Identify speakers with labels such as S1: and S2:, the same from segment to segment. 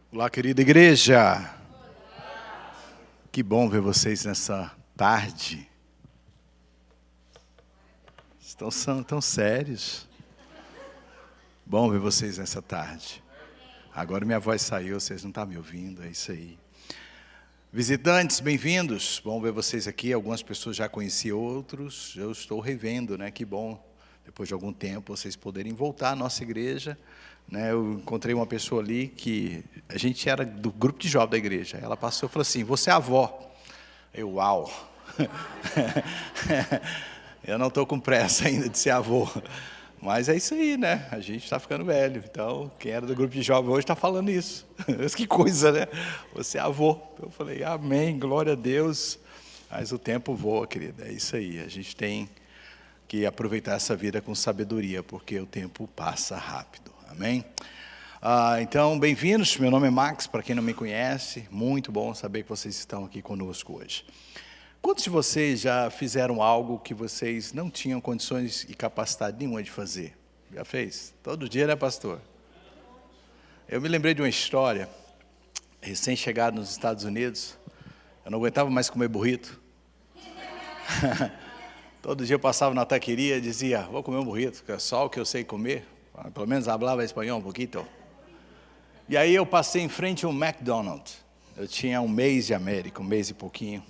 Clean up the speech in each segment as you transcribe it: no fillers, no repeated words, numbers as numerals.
S1: Olá, querida igreja. Que bom ver vocês nessa tarde. Estão tão sérios. Bom ver vocês nessa tarde. Agora minha voz saiu, vocês não estão me ouvindo, é isso aí. Visitantes, bem-vindos. Bom ver vocês aqui. Algumas pessoas já conheci, outros eu estou revendo, né? Que bom, depois de algum tempo, vocês poderem voltar à nossa igreja. Eu encontrei uma pessoa ali que a gente era do grupo de jovens da igreja. Ela passou e falou assim: você é avó. Eu, uau. Eu não estou com pressa ainda de ser avô. Mas é isso aí, né? A gente está ficando velho. Então, quem era do grupo de jovens hoje está falando isso. Que coisa, né? Você é avô. Eu falei, amém, glória a Deus. Mas o tempo voa, querida. É isso aí. A gente tem que aproveitar essa vida com sabedoria, porque o tempo passa rápido. Amém? Então, bem-vindos. Meu nome é Max, para quem não me conhece. Muito bom saber que vocês estão aqui conosco hoje. Quantos de vocês já fizeram algo que vocês não tinham condições e capacidade nenhuma de fazer? Já fez? Todo dia, né, pastor? Eu me lembrei de uma história, recém-chegado nos Estados Unidos. Eu não aguentava mais comer burrito. Todo dia eu passava na taqueria e dizia, vou comer um burrito, que é só o que eu sei comer. Pelo menos falava espanhol um pouquinho. E aí eu passei em frente a um McDonald's. Eu tinha um mês de América, um mês e pouquinho.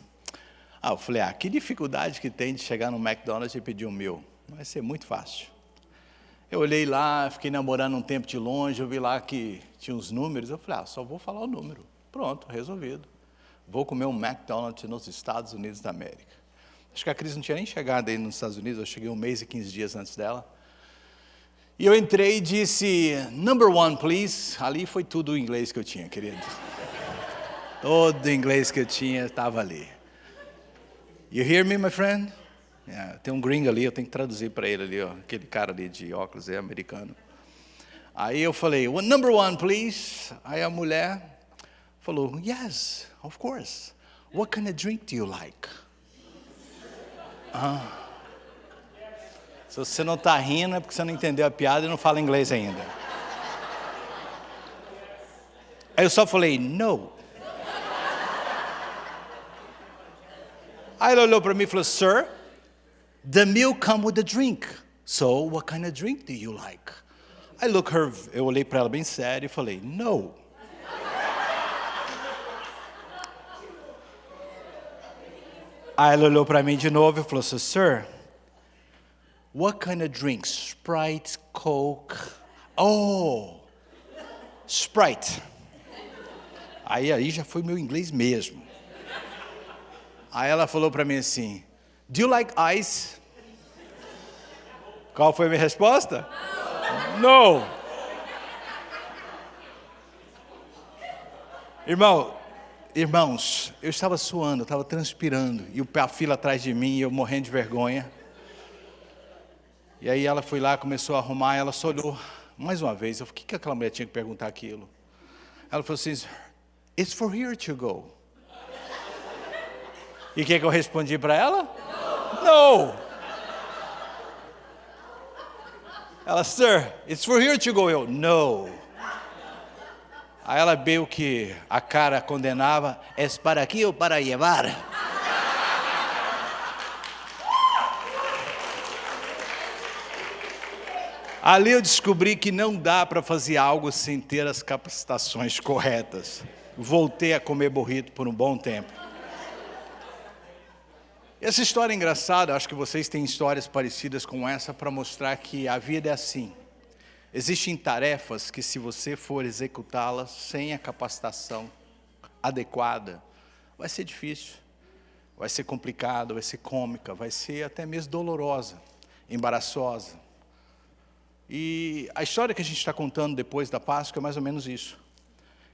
S1: Eu falei, que dificuldade que tem de chegar no McDonald's e pedir um meu. Vai ser muito fácil. Eu olhei lá, fiquei namorando um tempo de longe, eu vi lá que tinha uns números. Eu falei, só vou falar o número. Pronto, resolvido. Vou comer um McDonald's nos Estados Unidos da América. Acho que a Cris não tinha nem chegado aí nos Estados Unidos, eu cheguei um mês e 15 dias antes dela. E eu entrei e disse, number one, please. Ali foi tudo o inglês que eu tinha, querido. Todo o inglês que eu tinha estava ali. You hear me, my friend? Yeah, tem um gringo ali, eu tenho que traduzir para ele ali, aquele cara ali de óculos, é americano. Aí eu falei, number one, please. Aí a mulher falou, yes, of course. What kind of drink do you like? Se você não está rindo é porque você não entendeu a piada e não fala inglês ainda. Aí eu só falei, no. Aí ela olhou para mim e falou, sir, the meal comes with the drink. So, what kind of drink do you like? Eu olhei para ela bem sério e falei, no. Aí ela olhou para mim de novo e falou, sir, what kind of drink? Sprite, Coke? Oh, Sprite. Aí já foi meu inglês mesmo. Aí ela falou para mim assim, do you like ice? Qual foi a minha resposta? No. Irmãos, eu estava suando, eu estava transpirando, e a fila atrás de mim, e eu morrendo de vergonha. E aí ela foi lá, começou a arrumar, ela só olhou mais uma vez. Eu falei, o que aquela mulher tinha que perguntar aquilo? Ela falou assim, it's for here to go. E o que eu respondi para ela? No. Ela, sir, it's for here to go. Eu, no. Aí ela viu que a cara condenava, é para aqui ou para levar? Ali eu descobri que não dá para fazer algo sem ter as capacitações corretas. Voltei a comer burrito por um bom tempo. Essa história é engraçada, acho que vocês têm histórias parecidas com essa para mostrar que a vida é assim. Existem tarefas que, se você for executá-las sem a capacitação adequada, vai ser difícil, vai ser complicado, vai ser cômica, vai ser até mesmo dolorosa, embaraçosa. E a história que a gente está contando depois da Páscoa é mais ou menos isso.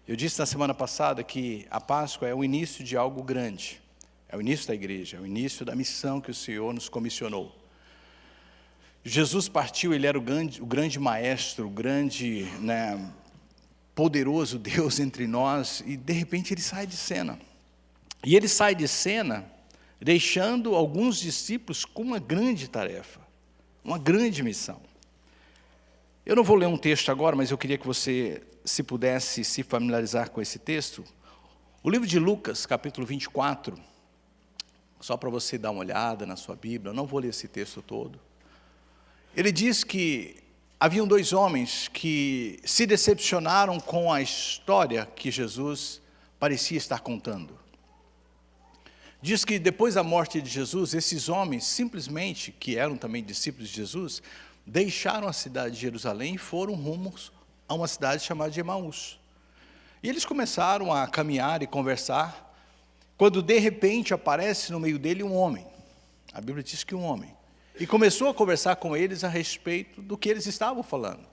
S1: Eu disse na semana passada que a Páscoa é o início de algo grande. É o início da igreja, é o início da missão que o Senhor nos comissionou. Jesus partiu, ele era o grande maestro, o grande, poderoso Deus entre nós, e de repente ele sai de cena. E ele sai de cena deixando alguns discípulos com uma grande tarefa, uma grande missão. Eu não vou ler um texto agora, mas eu queria que você se pudesse se familiarizar com esse texto, o livro de Lucas, capítulo 24, só para você dar uma olhada na sua Bíblia, eu não vou ler esse texto todo. Ele diz que haviam dois homens que se decepcionaram com a história que Jesus parecia estar contando. Diz que depois da morte de Jesus, esses homens, simplesmente, que eram também discípulos de Jesus, deixaram a cidade de Jerusalém e foram rumos a uma cidade chamada de Emaús. E eles começaram a caminhar e conversar, quando de repente aparece no meio dele um homem. A Bíblia diz que um homem. E começou a conversar com eles a respeito do que eles estavam falando.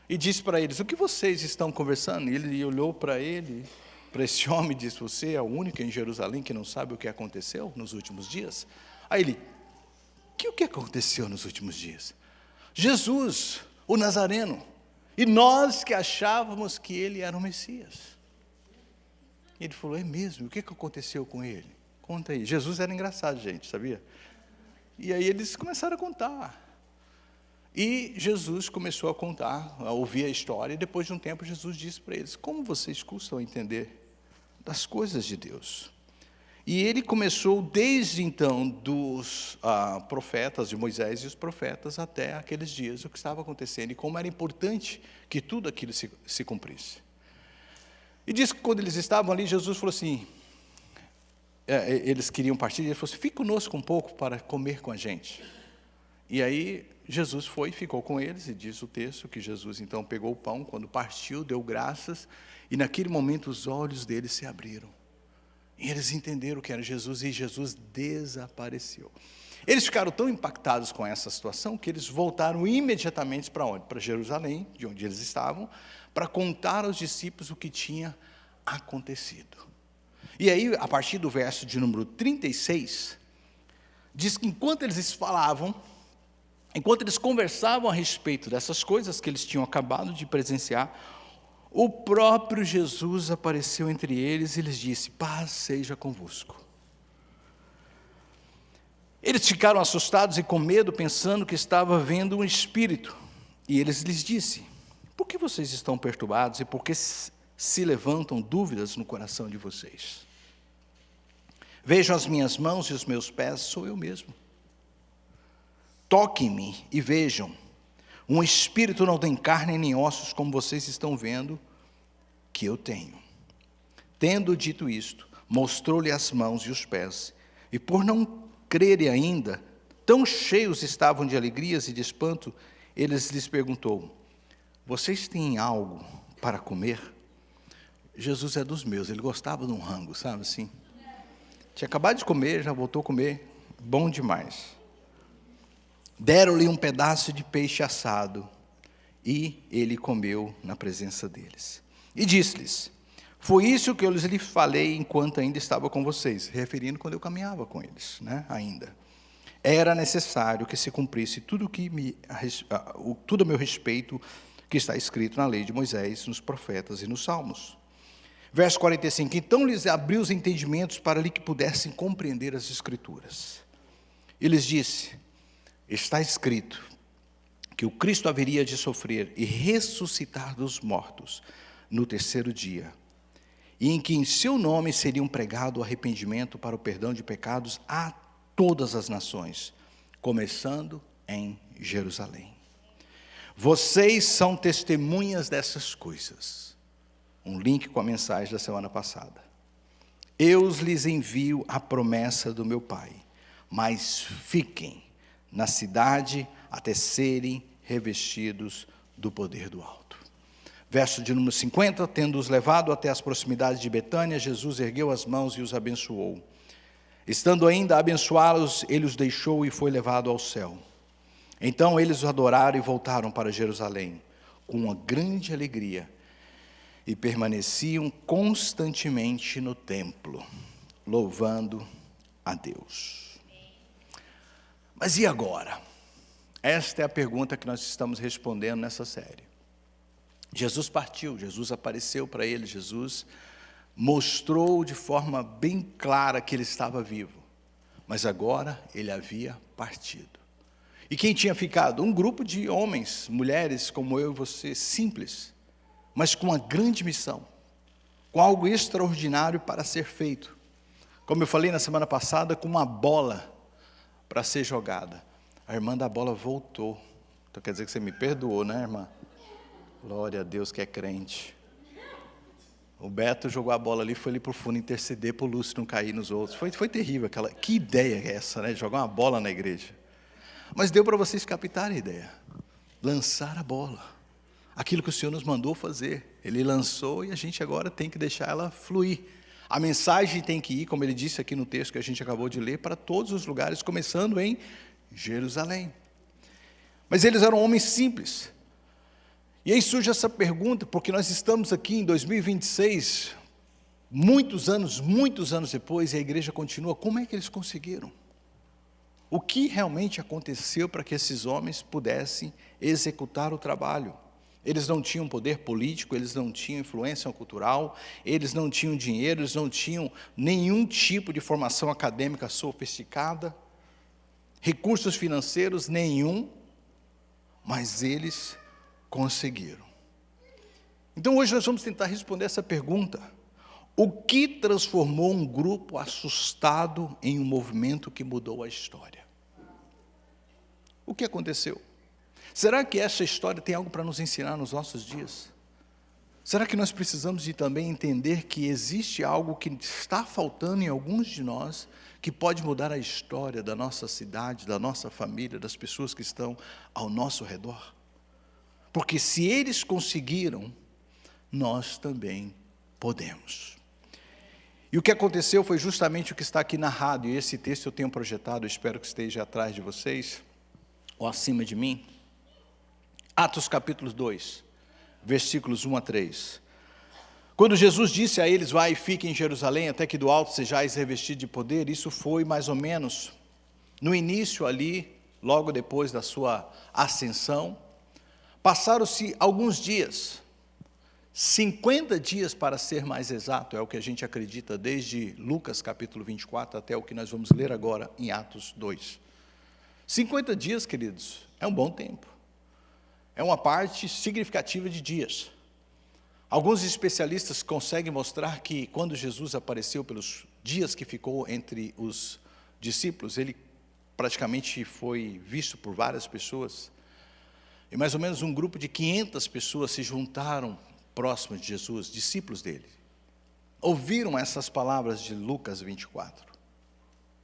S1: E disse para eles: o que vocês estão conversando? E ele olhou para esse homem, e disse: você é o único em Jerusalém que não sabe o que aconteceu nos últimos dias? Aí ele: o que aconteceu nos últimos dias? Jesus, o Nazareno, e nós que achávamos que ele era o Messias. E ele falou: é mesmo? O que aconteceu com ele? Conta aí. Jesus era engraçado, gente, sabia? E aí eles começaram a contar. E Jesus começou a contar, a ouvir a história, e depois de um tempo Jesus disse para eles: como vocês custam a entender das coisas de Deus? E ele começou desde então dos profetas de Moisés e os profetas até aqueles dias, o que estava acontecendo e como era importante que tudo aquilo se cumprisse. E diz que quando eles estavam ali, Jesus falou assim, eles queriam partir, e ele falou assim: fique conosco um pouco para comer com a gente. E aí Jesus foi e ficou com eles, e diz o texto que Jesus então pegou o pão, quando partiu, deu graças, e naquele momento os olhos deles se abriram. E eles entenderam que era Jesus, e Jesus desapareceu. Eles ficaram tão impactados com essa situação, que eles voltaram imediatamente para onde? Para Jerusalém, de onde eles estavam, para contar aos discípulos o que tinha acontecido. E aí, a partir do verso de número 36, diz que enquanto eles falavam, enquanto eles conversavam a respeito dessas coisas que eles tinham acabado de presenciar, o próprio Jesus apareceu entre eles e lhes disse: paz seja convosco. Eles ficaram assustados e com medo, pensando que estava vendo um espírito. E ele lhes disse: por que vocês estão perturbados e por que se levantam dúvidas no coração de vocês? Vejam as minhas mãos e os meus pés, sou eu mesmo. Toquem-me e vejam. Um espírito não tem carne nem ossos, como vocês estão vendo que eu tenho. Tendo dito isto, mostrou-lhe as mãos e os pés. E por não crerem ainda, tão cheios estavam de alegrias e de espanto, ele lhes perguntou: vocês têm algo para comer? Jesus é dos meus, ele gostava de um rango, sabe assim? Tinha acabado de comer, já voltou a comer, bom demais. Deram-lhe um pedaço de peixe assado, e ele comeu na presença deles. E disse-lhes: foi isso que eu lhes falei enquanto ainda estava com vocês, referindo quando eu caminhava com eles, né, ainda. Era necessário que se cumprisse tudo a meu respeito, que está escrito na lei de Moisés, nos profetas e nos salmos. Verso 45, então lhes abriu os entendimentos para que pudessem compreender as Escrituras. E lhes disse: está escrito que o Cristo haveria de sofrer e ressuscitar dos mortos no terceiro dia, e em que em seu nome seria pregado o arrependimento para o perdão de pecados a todas as nações, começando em Jerusalém. Vocês são testemunhas dessas coisas. Um link com a mensagem da semana passada. Eu lhes envio a promessa do meu Pai, mas fiquem na cidade até serem revestidos do poder do alto. Verso de número 50, tendo-os levado até as proximidades de Betânia, Jesus ergueu as mãos e os abençoou. Estando ainda a abençoá-los, ele os deixou e foi levado ao céu. Então eles o adoraram e voltaram para Jerusalém, com uma grande alegria, e permaneciam constantemente no templo, louvando a Deus. Mas e agora? Esta é a pergunta que nós estamos respondendo nessa série. Jesus partiu, Jesus apareceu para eles, Jesus mostrou de forma bem clara que ele estava vivo, mas agora ele havia partido. E quem tinha ficado? Um grupo de homens, mulheres como eu e você, simples, mas com uma grande missão, com algo extraordinário para ser feito. Como eu falei na semana passada, com uma bola para ser jogada. A irmã da bola voltou. Então quer dizer que você me perdoou, né, irmã? Glória a Deus que é crente. O Beto jogou a bola ali, foi ali para o fundo interceder para o Lúcio não cair nos outros. Foi terrível aquela. Que ideia é essa, né? De jogar uma bola na igreja. Mas deu para vocês captarem a ideia. Lançar a bola. Aquilo que o Senhor nos mandou fazer. Ele lançou e a gente agora tem que deixar ela fluir. A mensagem tem que ir, como ele disse aqui no texto que a gente acabou de ler, para todos os lugares, começando em Jerusalém. Mas eles eram homens simples. E aí surge essa pergunta, porque nós estamos aqui em 2026, muitos anos depois, e a igreja continua, como é que eles conseguiram? O que realmente aconteceu para que esses homens pudessem executar o trabalho? Eles não tinham poder político, eles não tinham influência cultural, eles não tinham dinheiro, eles não tinham nenhum tipo de formação acadêmica sofisticada, recursos financeiros nenhum, mas eles conseguiram. Então hoje nós vamos tentar responder essa pergunta. O que transformou um grupo assustado em um movimento que mudou a história? O que aconteceu? Será que essa história tem algo para nos ensinar nos nossos dias? Será que nós precisamos de também entender que existe algo que está faltando em alguns de nós, que pode mudar a história da nossa cidade, da nossa família, das pessoas que estão ao nosso redor? Porque se eles conseguiram, nós também podemos. E o que aconteceu foi justamente o que está aqui narrado, e esse texto eu tenho projetado, eu espero que esteja atrás de vocês, ou acima de mim. Atos capítulo 2, versículos 1 a 3. Quando Jesus disse a eles, vai e fiquem em Jerusalém, até que do alto sejais revestidos de poder, isso foi mais ou menos no início ali, logo depois da sua ascensão. Passaram-se alguns dias, 50 dias para ser mais exato, é o que a gente acredita, desde Lucas capítulo 24 até o que nós vamos ler agora em Atos 2. 50 dias, queridos, é um bom tempo. É uma parte significativa de dias. Alguns especialistas conseguem mostrar que quando Jesus apareceu pelos dias que ficou entre os discípulos, ele praticamente foi visto por várias pessoas. E mais ou menos um grupo de 500 pessoas se juntaram próximos de Jesus, discípulos dele. Ouviram essas palavras de Lucas 24.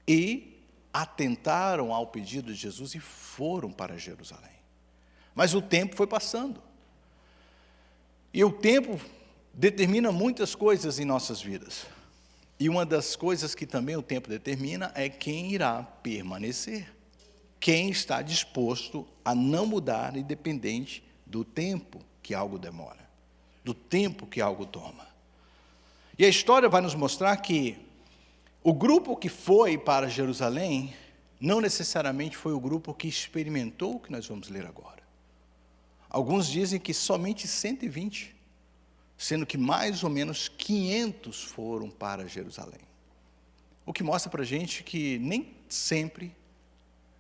S1: E atentaram ao pedido de Jesus e foram para Jerusalém. Mas o tempo foi passando. E o tempo determina muitas coisas em nossas vidas. E uma das coisas que também o tempo determina é quem irá permanecer. Quem está disposto a não mudar, independente do tempo que algo demora, do tempo que algo toma. E a história vai nos mostrar que o grupo que foi para Jerusalém não necessariamente foi o grupo que experimentou o que nós vamos ler agora. Alguns dizem que somente 120, sendo que mais ou menos 500 foram para Jerusalém. O que mostra para a gente que nem sempre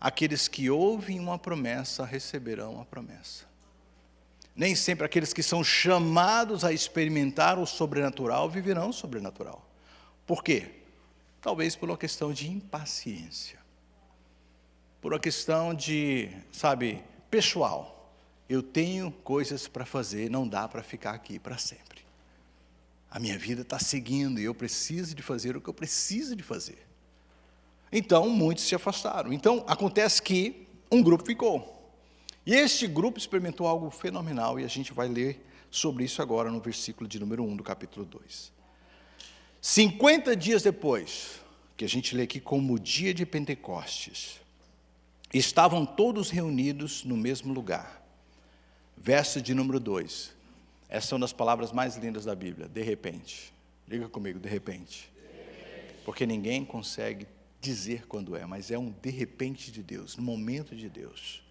S1: aqueles que ouvem uma promessa receberão a promessa. Nem sempre aqueles que são chamados a experimentar o sobrenatural viverão o sobrenatural. Por quê? Talvez por uma questão de impaciência. Por uma questão de, pessoal. Eu tenho coisas para fazer, não dá para ficar aqui para sempre. A minha vida está seguindo e eu preciso de fazer o que eu preciso de fazer. Então, muitos se afastaram. Então, acontece que um grupo ficou. E este grupo experimentou algo fenomenal, e a gente vai ler sobre isso agora no versículo de número 1 do capítulo 2. 50 dias depois, que a gente lê aqui como o dia de Pentecostes, estavam todos reunidos no mesmo lugar. Verso de número 2. Essas são das palavras mais lindas da Bíblia, de repente. Diga comigo, de repente. Porque ninguém consegue dizer quando é, mas é um de repente de Deus, no momento de Deus.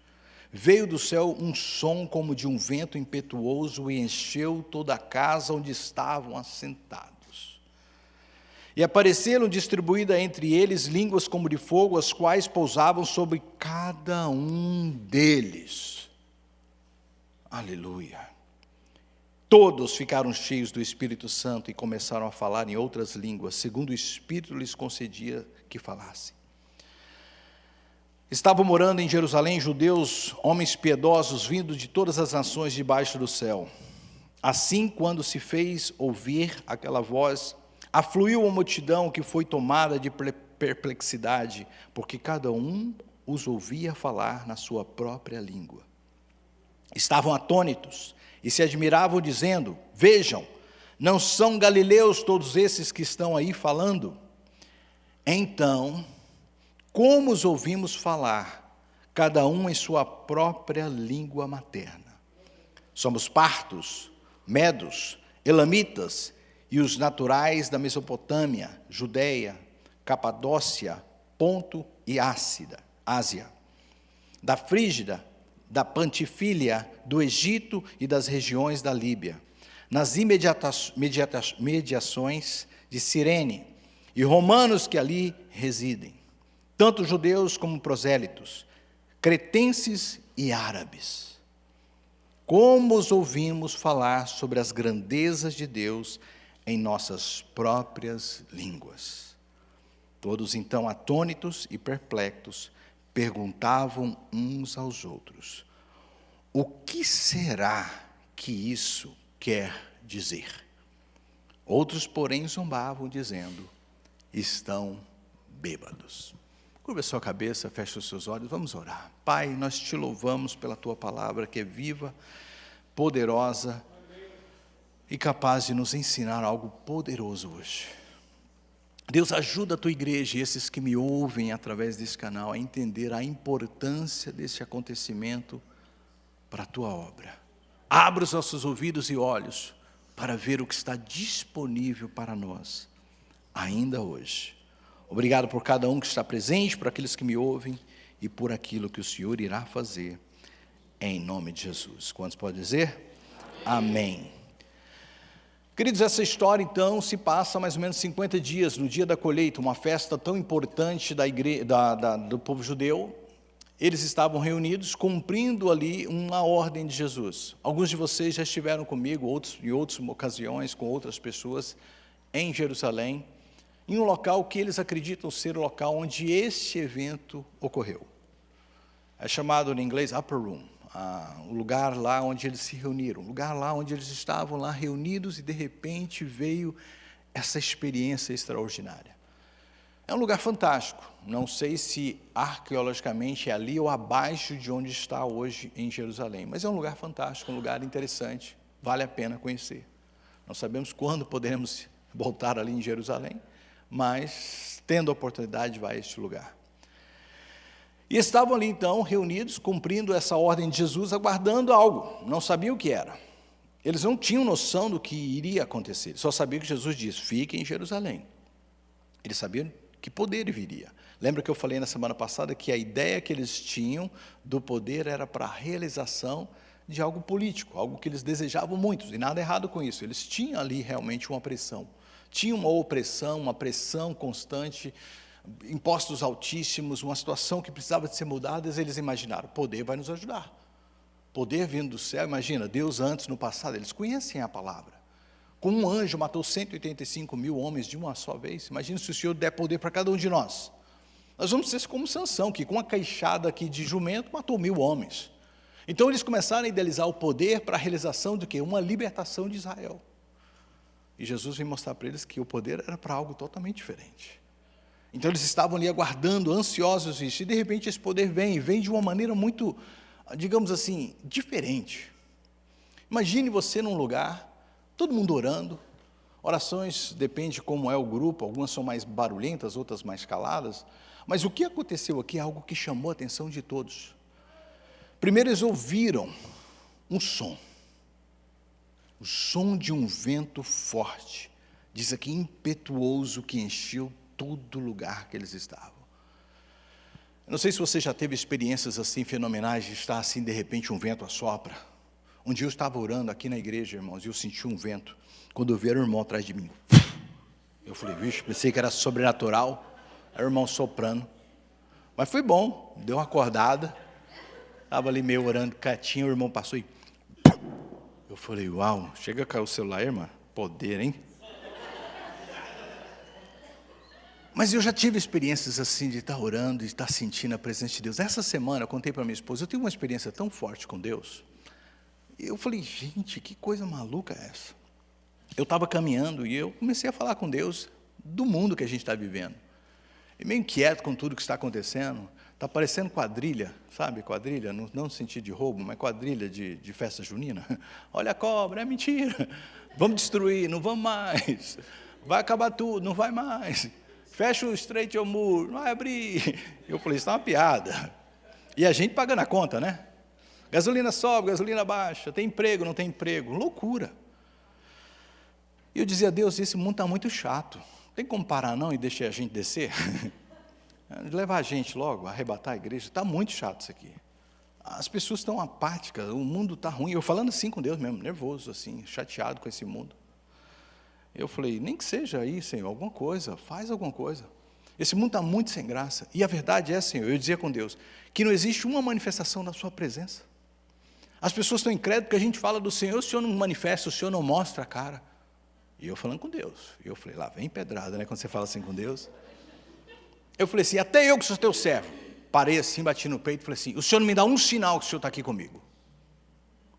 S1: Veio do céu um som como de um vento impetuoso e encheu toda a casa onde estavam assentados. E apareceram distribuídas entre eles línguas como de fogo, as quais pousavam sobre cada um deles. Aleluia. Todos ficaram cheios do Espírito Santo e começaram a falar em outras línguas, segundo o Espírito lhes concedia que falassem. Estavam morando em Jerusalém judeus, homens piedosos, vindos de todas as nações debaixo do céu. Assim, quando se fez ouvir aquela voz, afluiu uma multidão que foi tomada de perplexidade, porque cada um os ouvia falar na sua própria língua. Estavam atônitos e se admiravam, dizendo: vejam, não são galileus todos esses que estão aí falando? Então, como os ouvimos falar, cada um em sua própria língua materna? Somos partos, medos, elamitas e os naturais da Mesopotâmia, Judeia, Capadócia, Ponto e Ásia, da Frígida, da Pantifília, do Egito e das regiões da Líbia, nas mediações de Cirene, e romanos que ali residem, tanto judeus como prosélitos, cretenses e árabes. Como os ouvimos falar sobre as grandezas de Deus em nossas próprias línguas. Todos então, atônitos e perplexos, perguntavam uns aos outros: o que será que isso quer dizer? Outros, porém, zombavam, dizendo: estão bêbados. Curva a sua cabeça, feche os seus olhos, vamos orar. Pai, nós te louvamos pela tua palavra, que é viva, poderosa e capaz de nos ensinar algo poderoso hoje. Deus, ajuda a tua igreja e esses que me ouvem através desse canal a entender a importância desse acontecimento para a tua obra. Abra os nossos ouvidos e olhos para ver o que está disponível para nós, ainda hoje. Obrigado por cada um que está presente, por aqueles que me ouvem e por aquilo que o Senhor irá fazer, em nome de Jesus. Quantos podem dizer? Amém. Queridos, essa história então se passa mais ou menos 50 dias, no dia da colheita, uma festa tão importante do povo judeu. Eles estavam reunidos, cumprindo ali uma ordem de Jesus. Alguns de vocês já estiveram comigo, outros em outras ocasiões, com outras pessoas, em Jerusalém, em um local que eles acreditam ser o local onde este evento ocorreu. É chamado em inglês Upper Room, o lugar lá onde eles se reuniram, o lugar lá onde eles estavam lá reunidos e de repente veio essa experiência extraordinária. É um lugar fantástico, não sei se arqueologicamente é ali ou abaixo de onde está hoje em Jerusalém, mas é um lugar fantástico, um lugar interessante, vale a pena conhecer. Não sabemos quando poderemos voltar ali em Jerusalém, mas tendo a oportunidade vai a este lugar. E estavam ali então reunidos, cumprindo essa ordem de Jesus, aguardando algo, não sabiam o que era. Eles não tinham noção do que iria acontecer, só sabiam que Jesus disse: fiquem em Jerusalém. Eles sabiam que poder viria. Lembra que eu falei na semana passada que a ideia que eles tinham do poder era para a realização de algo político, algo que eles desejavam muito, e nada errado com isso. Eles tinham ali realmente uma pressão, tinham uma opressão, uma pressão constante, impostos altíssimos, uma situação que precisava de ser mudada. Eles imaginaram: poder vai nos ajudar, poder vindo do céu. Imagina, Deus antes, no passado, eles conhecem a palavra. Com um anjo matou 185 mil homens de uma só vez. Imagina se o Senhor der poder para cada um de nós. Nós vamos ser como Sansão, que com uma queixada aqui de jumento matou 1000 homens. Então eles começaram a idealizar o poder para a realização do quê? Uma libertação de Israel. E Jesus veio mostrar para eles que o poder era para algo totalmente diferente. Então eles estavam ali aguardando, ansiosos isso, e de repente esse poder vem de uma maneira muito, digamos assim, diferente. Imagine você num lugar, todo mundo orando, orações, depende como é o grupo, algumas são mais barulhentas, outras mais caladas, mas o que aconteceu aqui é algo que chamou a atenção de todos. Primeiro eles ouviram um som, o som de um vento forte, diz aqui impetuoso, que encheu todo lugar que eles estavam. Eu não sei se você já teve experiências assim fenomenais, de estar assim, de repente um vento assopra. Um dia eu estava orando aqui na igreja, irmãos, e eu senti um vento. Quando eu vi, era o irmão atrás de mim. Eu falei: vixe, pensei que era sobrenatural. Era o irmão soprando. Mas foi bom, deu uma acordada. Estava ali meio orando quietinho, o irmão passou e... Eu falei, uau, chega a cair o celular, irmã. Poder, hein? Mas eu já tive experiências assim de estar orando e estar sentindo a presença de Deus. Essa semana eu contei para minha esposa, eu tive uma experiência tão forte com Deus. E eu falei, gente, que coisa maluca é essa? Eu estava caminhando e eu comecei a falar com Deus do mundo que a gente está vivendo. E meio inquieto com tudo que está acontecendo. Está parecendo quadrilha, sabe? Quadrilha, não no sentido de roubo, mas quadrilha de festa junina. Olha a cobra, é mentira. Vamos destruir, não vamos mais. Vai acabar tudo, não vai mais. Fecha o Estreito ao muro, não vai abrir. Eu falei, isso é uma piada. E a gente pagando a conta, né? Gasolina sobe, gasolina baixa, tem emprego, não tem emprego. Loucura. E eu dizia, Deus, esse mundo está muito chato. Tem como parar não e deixar a gente descer? Levar a gente logo, arrebatar a igreja. Está muito chato isso aqui. As pessoas estão apáticas, o mundo está ruim. Eu falando assim com Deus mesmo, nervoso, assim, chateado com esse mundo. Eu falei, nem que seja aí, Senhor, alguma coisa, faz alguma coisa. Esse mundo está muito sem graça. E a verdade é, Senhor, eu dizia com Deus, que não existe uma manifestação da sua presença. As pessoas estão incrédulas porque a gente fala do Senhor, o Senhor não manifesta, o Senhor não mostra a cara. E eu falando com Deus. E eu falei, lá vem pedrada, né, quando você fala assim com Deus. Eu falei assim, até eu que sou teu servo. Parei assim, bati no peito e falei assim, o Senhor não me dá um sinal que o Senhor está aqui comigo.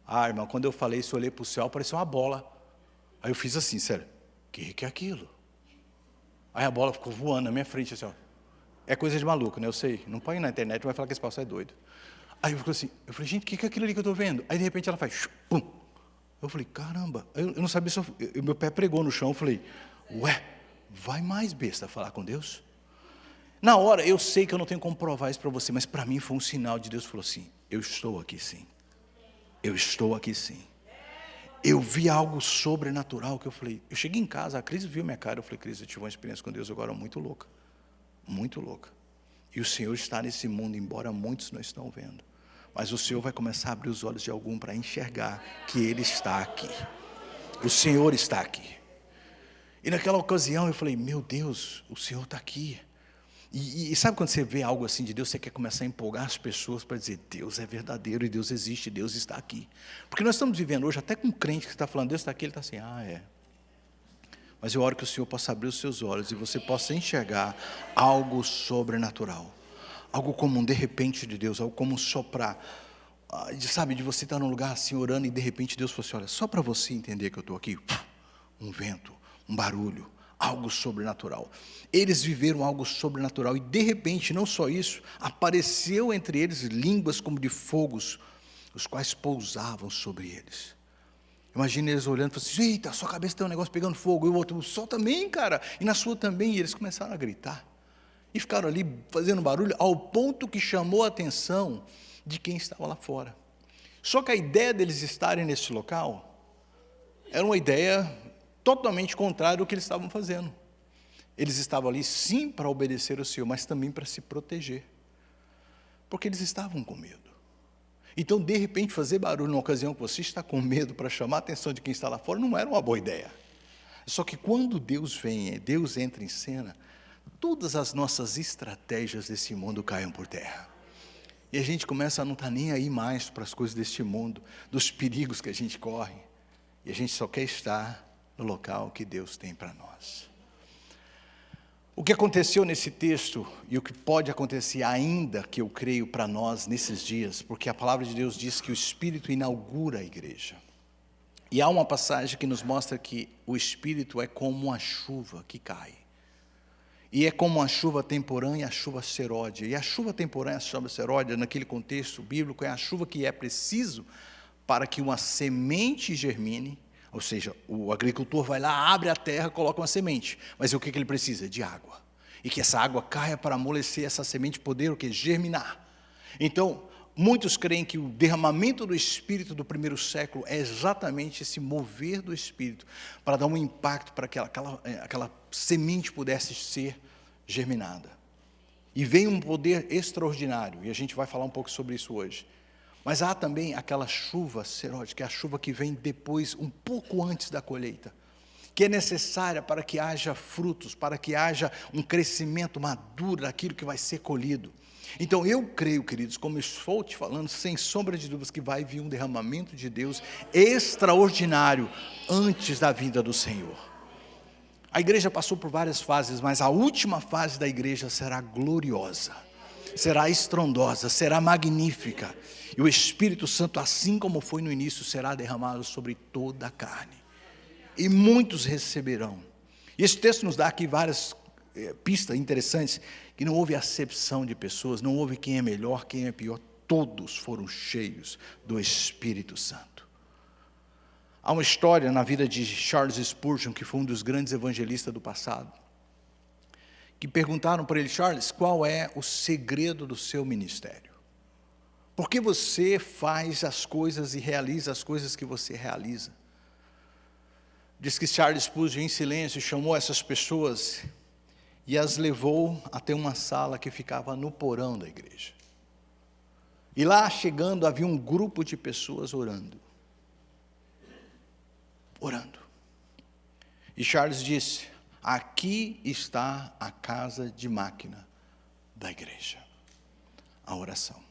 S1: Ah, irmão, quando eu falei isso, eu olhei para o céu, parecia uma bola. Aí eu fiz assim, sério, o que é aquilo? Aí a bola ficou voando na minha frente, assim, ó. É coisa de maluco, né? Eu sei. Não põe na internet, vai falar que esse pastor é doido. Aí eu falei, gente, o que é aquilo ali que eu estou vendo? Aí de repente ela faz, pum. Eu falei, caramba. Eu não sabia se meu pé pregou no chão. Eu falei, ué, vai mais besta falar com Deus? Na hora, eu sei que eu não tenho como provar isso para você, mas para mim foi um sinal de Deus. Falou assim, eu estou aqui sim. Eu estou aqui sim. Eu vi algo sobrenatural que eu falei, eu cheguei em casa, a Cris viu minha cara, eu falei, Cris, eu tive uma experiência com Deus agora muito louca. Muito louca. E o Senhor está nesse mundo, embora muitos não estão vendo. Mas o Senhor vai começar a abrir os olhos de algum para enxergar que Ele está aqui. O Senhor está aqui. E naquela ocasião eu falei, meu Deus, o Senhor está aqui. E sabe quando você vê algo assim de Deus, você quer começar a empolgar as pessoas para dizer, Deus é verdadeiro e Deus existe, Deus está aqui. Porque nós estamos vivendo hoje, até com um crente que está falando, Deus está aqui, ele está assim, é. Mas eu oro que o Senhor possa abrir os seus olhos e você possa enxergar algo sobrenatural. Algo como um de repente de Deus, algo como um soprar. Sabe, de você estar num lugar assim orando e de repente Deus fosse, olha, só para você entender que eu estou aqui, um vento, um barulho, algo sobrenatural. Eles viveram algo sobrenatural e de repente, não só isso, apareceu entre eles línguas como de fogos, os quais pousavam sobre eles. Imagina eles olhando e falando assim, eita, sua cabeça tem um negócio pegando fogo, e o outro, o sol também, cara, e na sua também, e eles começaram a gritar, e ficaram ali fazendo barulho, ao ponto que chamou a atenção de quem estava lá fora. Só que a ideia deles estarem nesse local, era uma ideia totalmente contrária ao que eles estavam fazendo. Eles estavam ali sim para obedecer ao Senhor, mas também para se proteger, porque eles estavam com medo. Então, de repente, fazer barulho numa ocasião que você está com medo para chamar a atenção de quem está lá fora, não era uma boa ideia. Só que quando Deus vem, Deus entra em cena, todas as nossas estratégias desse mundo caem por terra. E a gente começa a não estar nem aí mais para as coisas deste mundo, dos perigos que a gente corre. E a gente só quer estar no local que Deus tem para nós. O que aconteceu nesse texto, e o que pode acontecer ainda, que eu creio para nós nesses dias, porque a palavra de Deus diz que o Espírito inaugura a igreja. E há uma passagem que nos mostra que o Espírito é como uma chuva que cai. E é como a chuva temporânea e a chuva seródia. E a chuva temporânea e a chuva seródia, naquele contexto bíblico, é a chuva que é preciso para que uma semente germine. Ou seja, o agricultor vai lá, abre a terra, coloca uma semente. Mas o que ele precisa? De água. E que essa água caia para amolecer essa semente, poder o quê? Germinar. Então, muitos creem que o derramamento do Espírito do primeiro século é exatamente esse mover do Espírito, para dar um impacto para que aquela semente pudesse ser germinada. E vem um poder extraordinário, e a gente vai falar um pouco sobre isso hoje. Mas há também aquela chuva serótica, que é a chuva que vem depois, um pouco antes da colheita. que é necessária para que haja frutos, para que haja um crescimento maduro daquilo que vai ser colhido. Então eu creio, queridos, como estou te falando, sem sombra de dúvidas, que vai vir um derramamento de Deus extraordinário antes da vinda do Senhor. A igreja passou por várias fases, mas a última fase da igreja será gloriosa, será estrondosa, será magnífica. E o Espírito Santo, assim como foi no início, será derramado sobre toda a carne. E muitos receberão. E esse texto nos dá aqui várias pistas interessantes, que não houve acepção de pessoas, não houve quem é melhor, quem é pior. Todos foram cheios do Espírito Santo. Há uma história na vida de Charles Spurgeon, que foi um dos grandes evangelistas do passado, que perguntaram para ele: Charles, qual é o segredo do seu ministério? Por que você faz as coisas e realiza as coisas que você realiza? Diz que Charles Spurgeon, em silêncio, chamou essas pessoas e as levou até uma sala que ficava no porão da igreja. E lá, chegando, havia um grupo de pessoas orando. E Charles disse: aqui está a casa de máquina da igreja, a oração.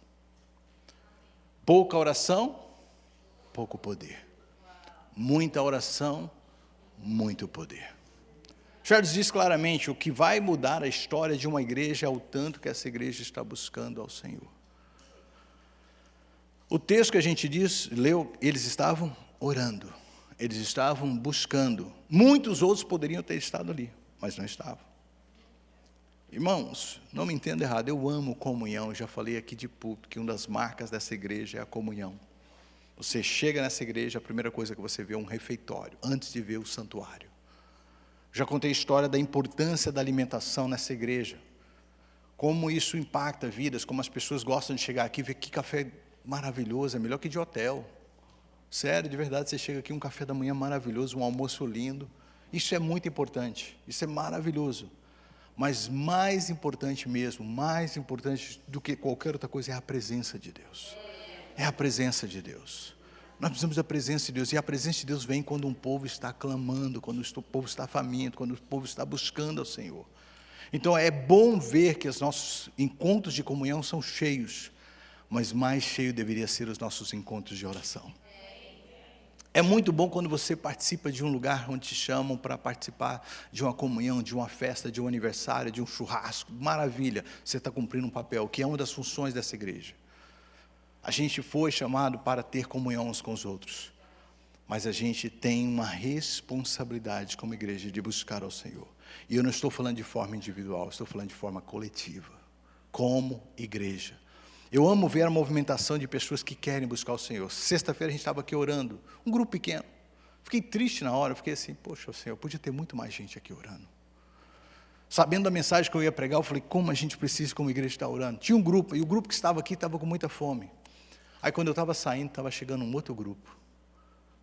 S1: Pouca oração, pouco poder. Muita oração, muito poder. Charles diz claramente: o que vai mudar a história de uma igreja é o tanto que essa igreja está buscando ao Senhor. O texto que a gente leu, eles estavam orando. Eles estavam buscando. Muitos outros poderiam ter estado ali, mas não estavam. Irmãos, não me entenda errado, eu amo comunhão. Eu já falei aqui de púlpito que uma das marcas dessa igreja é a comunhão. Você chega nessa igreja, a primeira coisa que você vê é um refeitório, antes de ver o santuário. Já contei a história da importância da alimentação nessa igreja. Como isso impacta vidas, como as pessoas gostam de chegar aqui e ver que café maravilhoso, é melhor que de hotel. Sério, de verdade, você chega aqui, um café da manhã maravilhoso, um almoço lindo. Isso é muito importante, isso é maravilhoso. Mas mais importante mesmo, mais importante do que qualquer outra coisa, é a presença de Deus. É a presença de Deus. Nós precisamos da presença de Deus. E a presença de Deus vem quando um povo está clamando, quando o povo está faminto, quando o povo está buscando ao Senhor. Então é bom ver que os nossos encontros de comunhão são cheios, mas mais cheio deveria ser os nossos encontros de oração. É muito bom quando você participa de um lugar onde te chamam para participar de uma comunhão, de uma festa, de um aniversário, de um churrasco. Maravilha, você está cumprindo um papel, que é uma das funções dessa igreja. A gente foi chamado para ter comunhão uns com os outros, mas a gente tem uma responsabilidade como igreja de buscar ao Senhor. E eu não estou falando de forma individual, estou falando de forma coletiva, como igreja. Eu amo ver a movimentação de pessoas que querem buscar o Senhor. Sexta-feira a gente estava aqui orando, um grupo pequeno. Fiquei triste na hora, fiquei assim: poxa, Senhor, podia ter muito mais gente aqui orando. Sabendo da mensagem que eu ia pregar, eu falei: como a gente precisa, como igreja, estar orando. Tinha um grupo, e o grupo que estava aqui estava com muita fome. Aí quando eu estava saindo, estava chegando um outro grupo.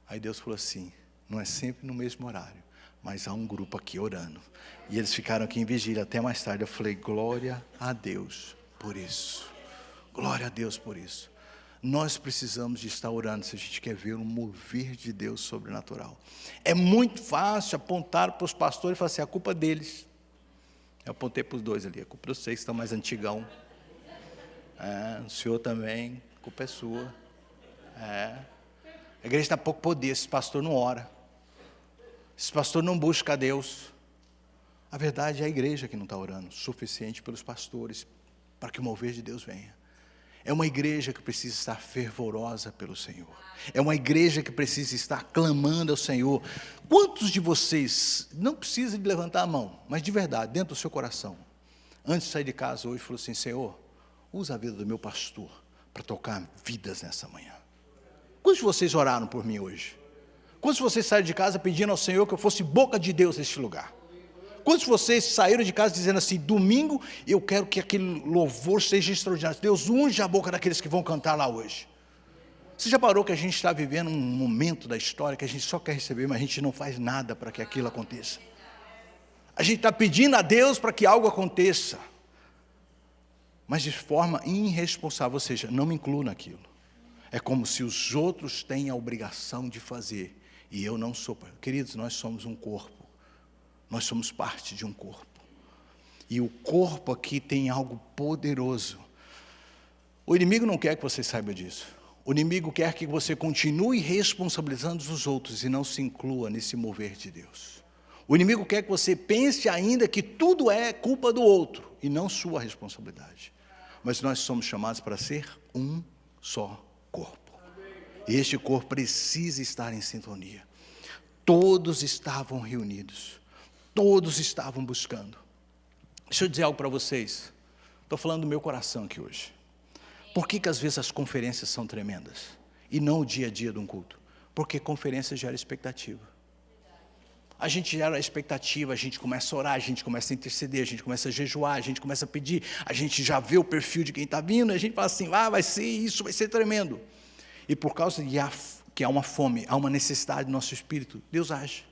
S1: Aí Deus falou assim: não é sempre no mesmo horário, mas há um grupo aqui orando. E eles ficaram aqui em vigília até mais tarde. Eu falei: glória a Deus por isso. Glória a Deus por isso. Nós precisamos de estar orando se a gente quer ver um mover de Deus sobrenatural. É muito fácil apontar para os pastores e falar assim: a culpa deles. Eu apontei para os dois ali: a culpa de vocês que estão mais antigão. O senhor também, a culpa é sua. A igreja tem pouco poder, esse pastor não ora. Esse pastor não busca a Deus. A verdade é a igreja que não está orando o suficiente pelos pastores para que o mover de Deus venha. É uma igreja que precisa estar fervorosa pelo Senhor. É uma igreja que precisa estar clamando ao Senhor. Quantos de vocês, não precisa de levantar a mão, mas de verdade, dentro do seu coração, antes de sair de casa hoje, falou assim: Senhor, usa a vida do meu pastor para tocar vidas nessa manhã? Quantos de vocês oraram por mim hoje? Quantos de vocês saíram de casa pedindo ao Senhor que eu fosse boca de Deus neste lugar? Quantos de vocês saíram de casa dizendo assim: domingo eu quero que aquele louvor seja extraordinário, Deus unge a boca daqueles que vão cantar lá hoje? Você já parou que a gente está vivendo um momento da história que a gente só quer receber, mas a gente não faz nada para que aquilo aconteça? A gente está pedindo a Deus para que algo aconteça, mas de forma irresponsável, ou seja, não me incluo naquilo. É como se os outros têm a obrigação de fazer, e eu não sou. Queridos, nós somos um corpo. Nós somos parte de um corpo. E o corpo aqui tem algo poderoso. O inimigo não quer que você saiba disso. O inimigo quer que você continue responsabilizando os outros e não se inclua nesse mover de Deus. O inimigo quer que você pense ainda que tudo é culpa do outro e não sua responsabilidade. Mas nós somos chamados para ser um só corpo. E este corpo precisa estar em sintonia. Todos estavam reunidos. Todos estavam buscando. Deixa eu dizer algo para vocês. Estou falando do meu coração aqui hoje. Por que às vezes as conferências são tremendas? E não o dia a dia de um culto? Porque conferência gera expectativa. A gente gera expectativa, a gente começa a orar, a gente começa a interceder, a gente começa a jejuar, a gente começa a pedir, a gente já vê o perfil de quem está vindo, a gente fala assim, vai ser isso, vai ser tremendo. E por causa de que há uma fome, há uma necessidade do nosso espírito, Deus age.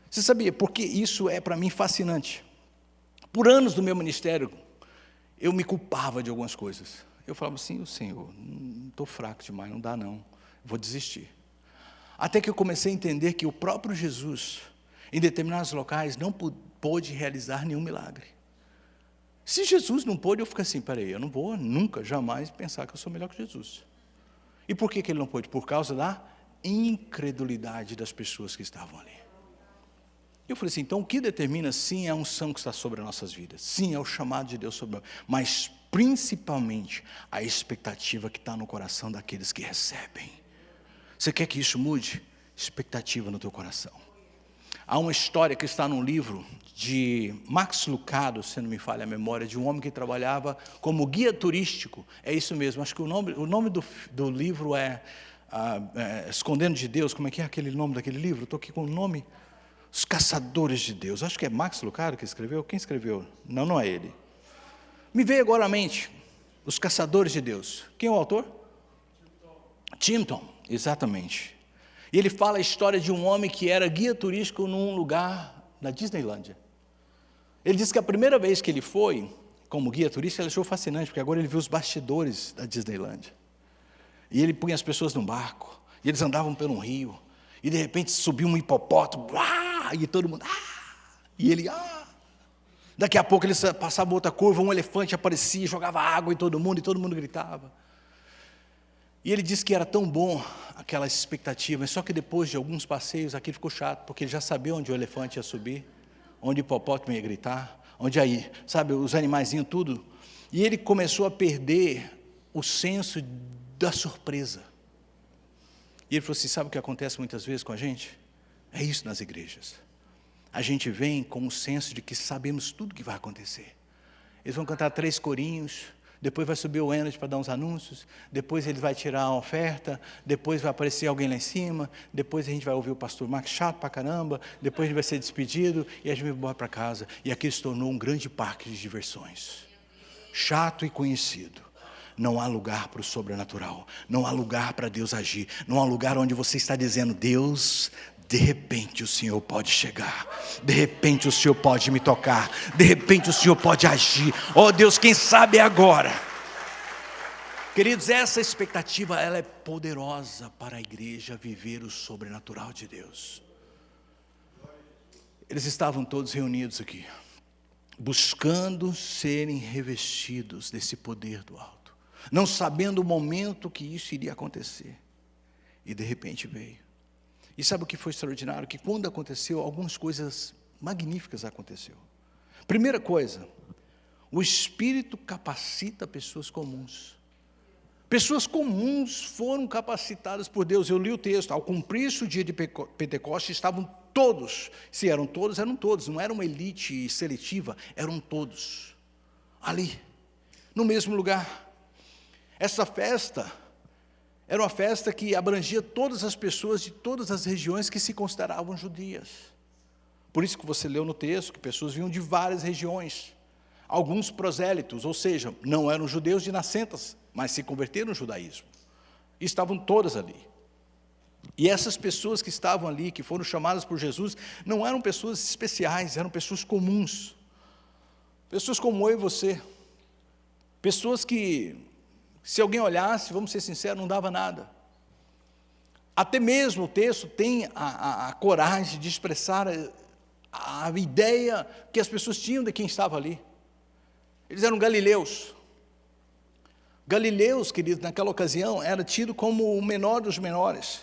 S1: Você sabia? Porque isso é para mim fascinante. Por anos do meu ministério, eu me culpava de algumas coisas. Eu falava assim, Senhor, estou fraco demais, não dá não, vou desistir. Até que eu comecei a entender que o próprio Jesus, em determinados locais, não pôde realizar nenhum milagre. Se Jesus não pôde, eu fico assim, peraí, eu não vou nunca, jamais pensar que eu sou melhor que Jesus. E por que ele não pôde? Por causa da incredulidade das pessoas que estavam ali. Eu falei assim, então o que determina sim é a unção que está sobre as nossas vidas, sim é o chamado de Deus sobre nós, mas principalmente a expectativa que está no coração daqueles que recebem. Você quer que isso mude? Expectativa no teu coração. Há uma história que está num livro de Max Lucado, se não me falha a memória, de um homem que trabalhava como guia turístico. É isso mesmo, acho que o nome do livro é Escondendo de Deus. Como é que é aquele nome daquele livro? Estou aqui com o nome. Os Caçadores de Deus. Acho que é Max Lucado que escreveu. Quem escreveu? Não, não é ele. Me veio agora à mente, Os Caçadores de Deus. Quem é o autor? Tipton, exatamente. E ele fala a história de um homem que era guia turístico num lugar na Disneylândia. Ele disse que a primeira vez que ele foi como guia turístico, ele achou fascinante, porque agora ele viu os bastidores da Disneylândia. E ele punha as pessoas num barco, e eles andavam pelo rio, e de repente subiu um hipopótamo, e todo mundo, e ele, Daqui a pouco ele passava outra curva, um elefante aparecia, jogava água em todo mundo, e todo mundo gritava. E ele disse que era tão bom aquela expectativa, mas só que depois de alguns passeios aquilo ficou chato, porque ele já sabia onde o elefante ia subir, onde o hipopótamo ia gritar, onde aí, sabe, os animaizinhos tudo. E ele começou a perder o senso da surpresa. E ele falou assim, sabe o que acontece muitas vezes com a gente? É isso nas igrejas. A gente vem com o senso de que sabemos tudo o que vai acontecer. Eles vão cantar 3 corinhos, depois vai subir o Enes para dar uns anúncios, depois ele vai tirar a oferta, depois vai aparecer alguém lá em cima, depois a gente vai ouvir o pastor Max chato pra caramba, depois ele vai ser despedido e a gente vai embora para casa. E aqui se tornou um grande parque de diversões. Chato e conhecido. Não há lugar para o sobrenatural, não há lugar para Deus agir, não há lugar onde você está dizendo, Deus, de repente o Senhor pode chegar, de repente o Senhor pode me tocar, de repente o Senhor pode agir, Deus, quem sabe é agora. Queridos, essa expectativa, ela é poderosa para a igreja viver o sobrenatural de Deus. Eles estavam todos reunidos aqui, buscando serem revestidos desse poder do alto, não sabendo o momento que isso iria acontecer, e de repente veio. E sabe o que foi extraordinário? Que quando aconteceu, algumas coisas magníficas aconteceram. Primeira coisa, o Espírito capacita pessoas comuns. Pessoas comuns foram capacitadas por Deus. Eu li o texto, ao cumprir-se o dia de Pentecostes, estavam todos, se eram todos, não era uma elite seletiva, eram todos, ali, no mesmo lugar. Essa festa era uma festa que abrangia todas as pessoas de todas as regiões que se consideravam judias. Por isso que você leu no texto, que pessoas vinham de várias regiões. Alguns prosélitos, ou seja, não eram judeus de nascença, mas se converteram no judaísmo. E estavam todas ali. E essas pessoas que estavam ali, que foram chamadas por Jesus, não eram pessoas especiais, eram pessoas comuns. Pessoas como eu e você. Pessoas que, se alguém olhasse, vamos ser sinceros, não dava nada. Até mesmo o texto tem a coragem de expressar a ideia que as pessoas tinham de quem estava ali. Eles eram galileus. Galileus, queridos, naquela ocasião, era tido como o menor dos menores.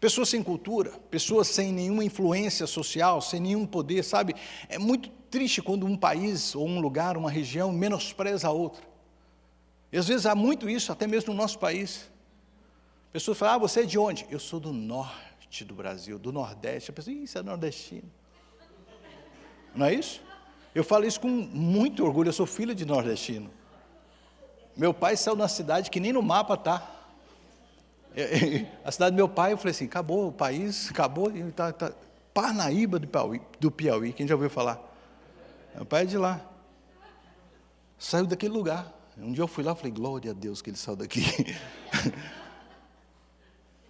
S1: Pessoas sem cultura, pessoas sem nenhuma influência social, sem nenhum poder, sabe? É muito triste quando um país, ou um lugar, uma região, menospreza a outra. E às vezes há muito isso, até mesmo no nosso país. Pessoas falam, você é de onde? Eu sou do norte do Brasil, do nordeste. A pessoa, isso é nordestino. Não é isso? Eu falo isso com muito orgulho, eu sou filho de nordestino. Meu pai saiu na cidade que nem no mapa está. A cidade do meu pai, eu falei assim, acabou o país, acabou, tá. Parnaíba do Piauí, quem já ouviu falar? Meu pai é de lá. Saiu daquele lugar. Um dia eu fui lá e falei, glória a Deus que ele saiu daqui.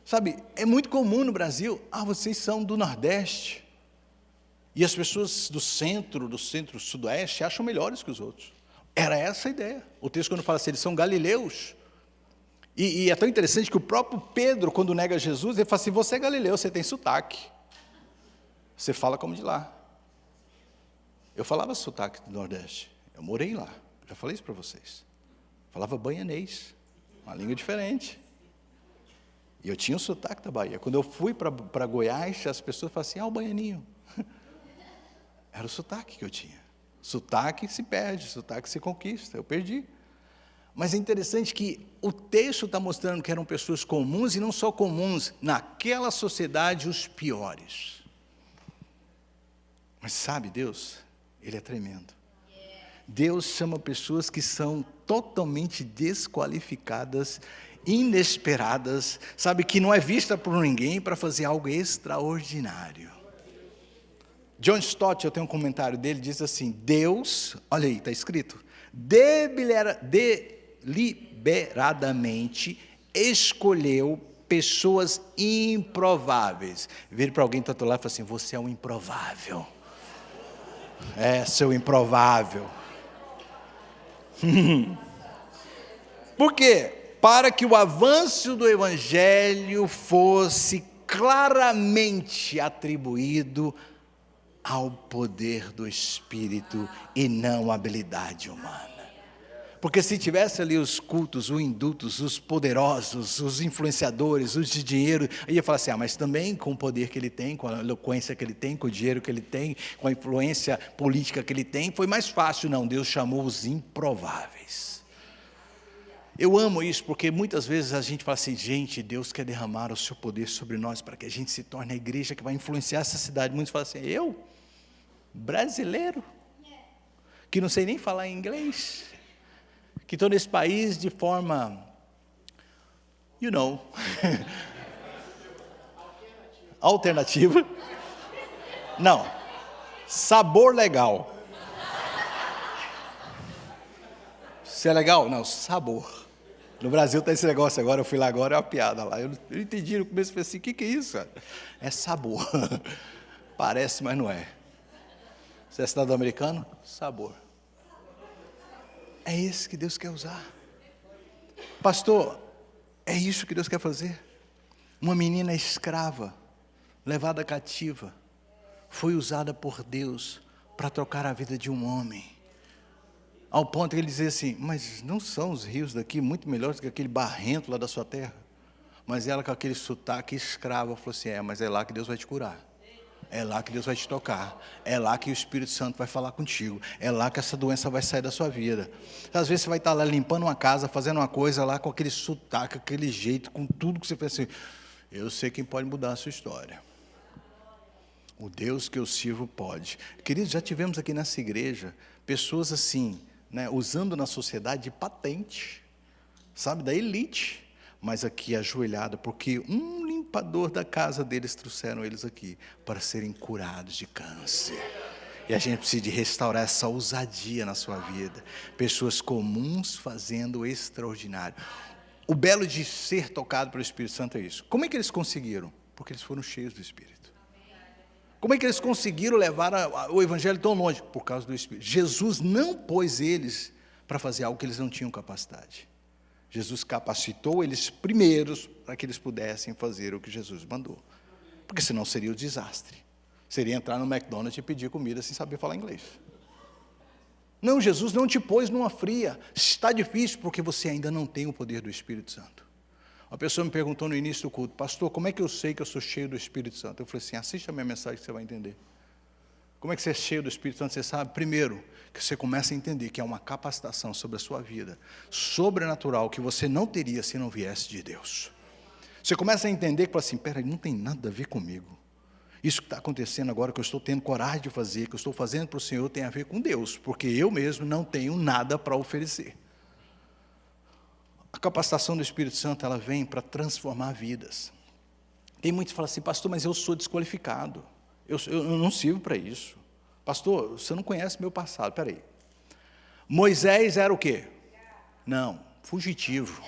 S1: Sabe, é muito comum no Brasil, vocês são do Nordeste. E as pessoas do centro-sudoeste acham melhores que os outros. Era essa a ideia. O texto, quando fala assim, eles são galileus. E é tão interessante que o próprio Pedro, quando nega Jesus, ele fala assim, você é galileu, você tem sotaque. Você fala como de lá. Eu falava sotaque do Nordeste. Eu morei lá. Já falei isso para vocês. Falava baianês, uma língua diferente. E eu tinha o sotaque da Bahia. Quando eu fui para Goiás, as pessoas falavam assim, o baianinho. Era o sotaque que eu tinha. Sotaque se perde, sotaque se conquista. Eu perdi. Mas é interessante que o texto está mostrando que eram pessoas comuns, e não só comuns, naquela sociedade, os piores. Mas sabe, Deus, Ele é tremendo. Deus chama pessoas que são totalmente desqualificadas, inesperadas, sabe, que não é vista por ninguém para fazer algo extraordinário. John Stott, eu tenho um comentário dele, diz assim, Deus, olha aí, está escrito, deliberadamente escolheu pessoas improváveis. Vire para alguém do outro lado e fala assim, você é um improvável. Seu improvável. Por quê? Para que o avanço do Evangelho fosse claramente atribuído ao poder do Espírito e não à habilidade humana. Porque se tivesse ali os cultos, os indutos, os poderosos, os influenciadores, os de dinheiro, aí ia falar assim, mas também com o poder que ele tem, com a eloquência que ele tem, com o dinheiro que ele tem, com a influência política que ele tem, foi mais fácil. Não, Deus chamou os improváveis. Eu amo isso, porque muitas vezes a gente fala assim, gente, Deus quer derramar o seu poder sobre nós, para que a gente se torne a igreja que vai influenciar essa cidade. Muitos falam assim, eu? Brasileiro? Que não sei nem falar inglês? Que estou nesse país de forma, alternativa. Não, sabor legal. Se é legal? Não, sabor. No Brasil tem esse negócio agora, eu fui lá agora, é uma piada lá. Eu não entendi no começo, eu falei assim, o que é isso? É sabor. Parece, mas não é. Você é cidadão americano? Sabor. É esse que Deus quer usar. Pastor, é isso que Deus quer fazer. Uma menina escrava, levada cativa, foi usada por Deus para trocar a vida de um homem. Ao ponto que ele dizia assim, mas não são os rios daqui muito melhores que aquele barrento lá da sua terra? Mas ela com aquele sotaque escrava, falou assim, mas é lá que Deus vai te curar. É lá que Deus vai te tocar. É lá que o Espírito Santo vai falar contigo. É lá que essa doença vai sair da sua vida. Às vezes você vai estar lá limpando uma casa, fazendo uma coisa lá com aquele sotaque, aquele jeito, com tudo que você pensa assim, eu sei quem pode mudar a sua história. O Deus que eu sirvo pode. Queridos, já tivemos aqui nessa igreja pessoas assim, usando na sociedade de patente, sabe, da elite, mas aqui ajoelhada, porque um limpador da casa deles trouxeram eles aqui para serem curados de câncer. E a gente precisa de restaurar essa ousadia na sua vida. Pessoas comuns fazendo o extraordinário. O belo de ser tocado pelo Espírito Santo é isso. Como é que eles conseguiram? Porque eles foram cheios do Espírito. Como é que eles conseguiram levar o Evangelho tão longe? Por causa do Espírito. Jesus não pôs eles para fazer algo que eles não tinham capacidade. Jesus capacitou eles primeiros para que eles pudessem fazer o que Jesus mandou. Porque senão seria um desastre. Seria entrar no McDonald's e pedir comida sem saber falar inglês. Não, Jesus não te pôs numa fria. Está difícil porque você ainda não tem o poder do Espírito Santo. Uma pessoa me perguntou no início do culto: pastor, como é que eu sei que eu sou cheio do Espírito Santo? Eu falei assim: assista a minha mensagem que você vai entender. Como é que você é cheio do Espírito Santo? Você sabe, primeiro, que você começa a entender que é uma capacitação sobre a sua vida, sobrenatural, que você não teria se não viesse de Deus. Você começa a entender que fala assim: peraí, não tem nada a ver comigo. Isso que está acontecendo agora, que eu estou tendo coragem de fazer, que eu estou fazendo para o Senhor, tem a ver com Deus, porque eu mesmo não tenho nada para oferecer. A capacitação do Espírito Santo, ela vem para transformar vidas. Tem muitos que falam assim: pastor, mas eu sou desqualificado, eu não sirvo para isso. Pastor, você não conhece meu passado. Peraí, Moisés era o quê? Não, fugitivo.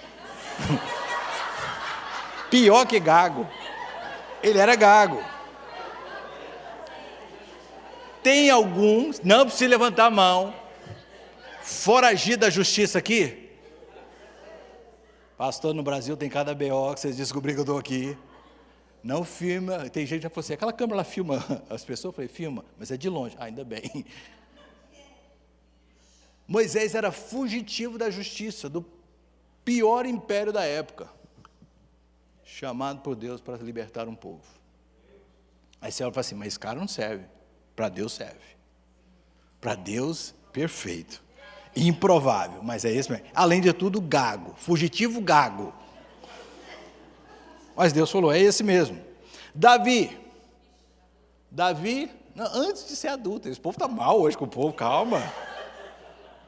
S1: Pior que gago. Ele era gago. Tem alguns, não precisa levantar a mão, foragido da justiça aqui? Pastor, no Brasil tem cada BO que vocês descobriram que eu estou aqui. Não filma, tem gente que já falou assim: aquela câmera lá filma as pessoas. Eu falei: filma, mas é de longe. Ainda bem. Moisés era fugitivo da justiça, do pior império da época, chamado por Deus para libertar um povo. Aí você fala assim: mas esse cara não serve. Para Deus serve. Para Deus, perfeito. Improvável, mas é esse mesmo. Além de tudo, gago. Fugitivo gago. Mas Deus falou: é esse mesmo. Davi, não, antes de ser adulto, esse povo está mal hoje com o povo, calma.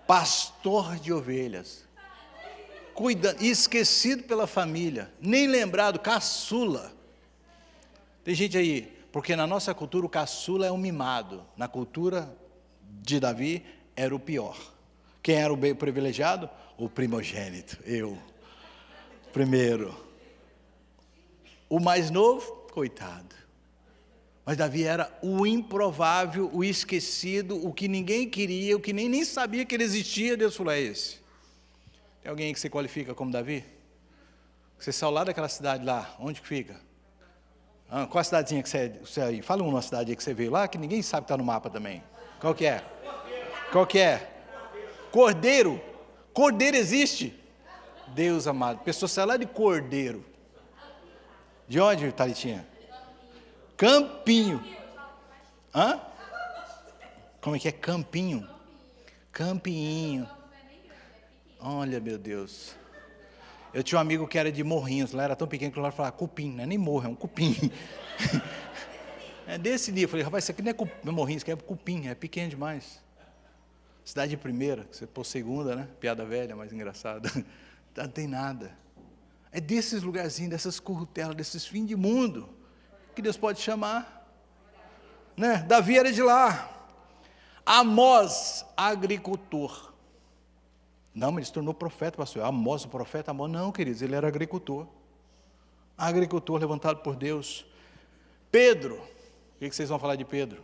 S1: Pastor de ovelhas. Cuidando, esquecido pela família, nem lembrado, caçula. Tem gente aí, porque na nossa cultura o caçula é um mimado. Na cultura de Davi era o pior. Quem era o bem privilegiado? O primogênito, eu. Primeiro. O mais novo, coitado. Mas Davi era o improvável, o esquecido, o que ninguém queria, o que nem sabia que ele existia. Deus falou: é esse. Tem alguém que se qualifica como Davi? Você saiu lá daquela cidade lá, onde que fica? Qual a cidadezinha que você aí? Fala uma cidade aí que você veio lá, que ninguém sabe que está no mapa também. Qual que é? Qual que é? Cordeiro. Cordeiro existe? Deus amado. Pessoa sai lá de Cordeiro. De onde, Thalitinha? Campinho. Hã? Como é que é? Campinho. Campinho. Olha, meu Deus. Eu tinha um amigo que era de Morrinhos, lá era tão pequeno que lá falava cupim, não é nem morro, é um cupim. É desse nível. Eu falei: rapaz, isso aqui não é Morrinhos, isso aqui é cupim, é pequeno demais. Cidade de primeira, você pôs segunda, né? Piada velha, mais engraçada. Não tem nada. É desses lugarzinhos, dessas currutelas, desses fins de mundo, que Deus pode chamar. Né? Davi era de lá. Amós, agricultor. Não, mas ele se tornou profeta, pastor. Amós, o profeta Amós, não, queridos, ele era agricultor. Agricultor levantado por Deus. Pedro, o que vocês vão falar de Pedro?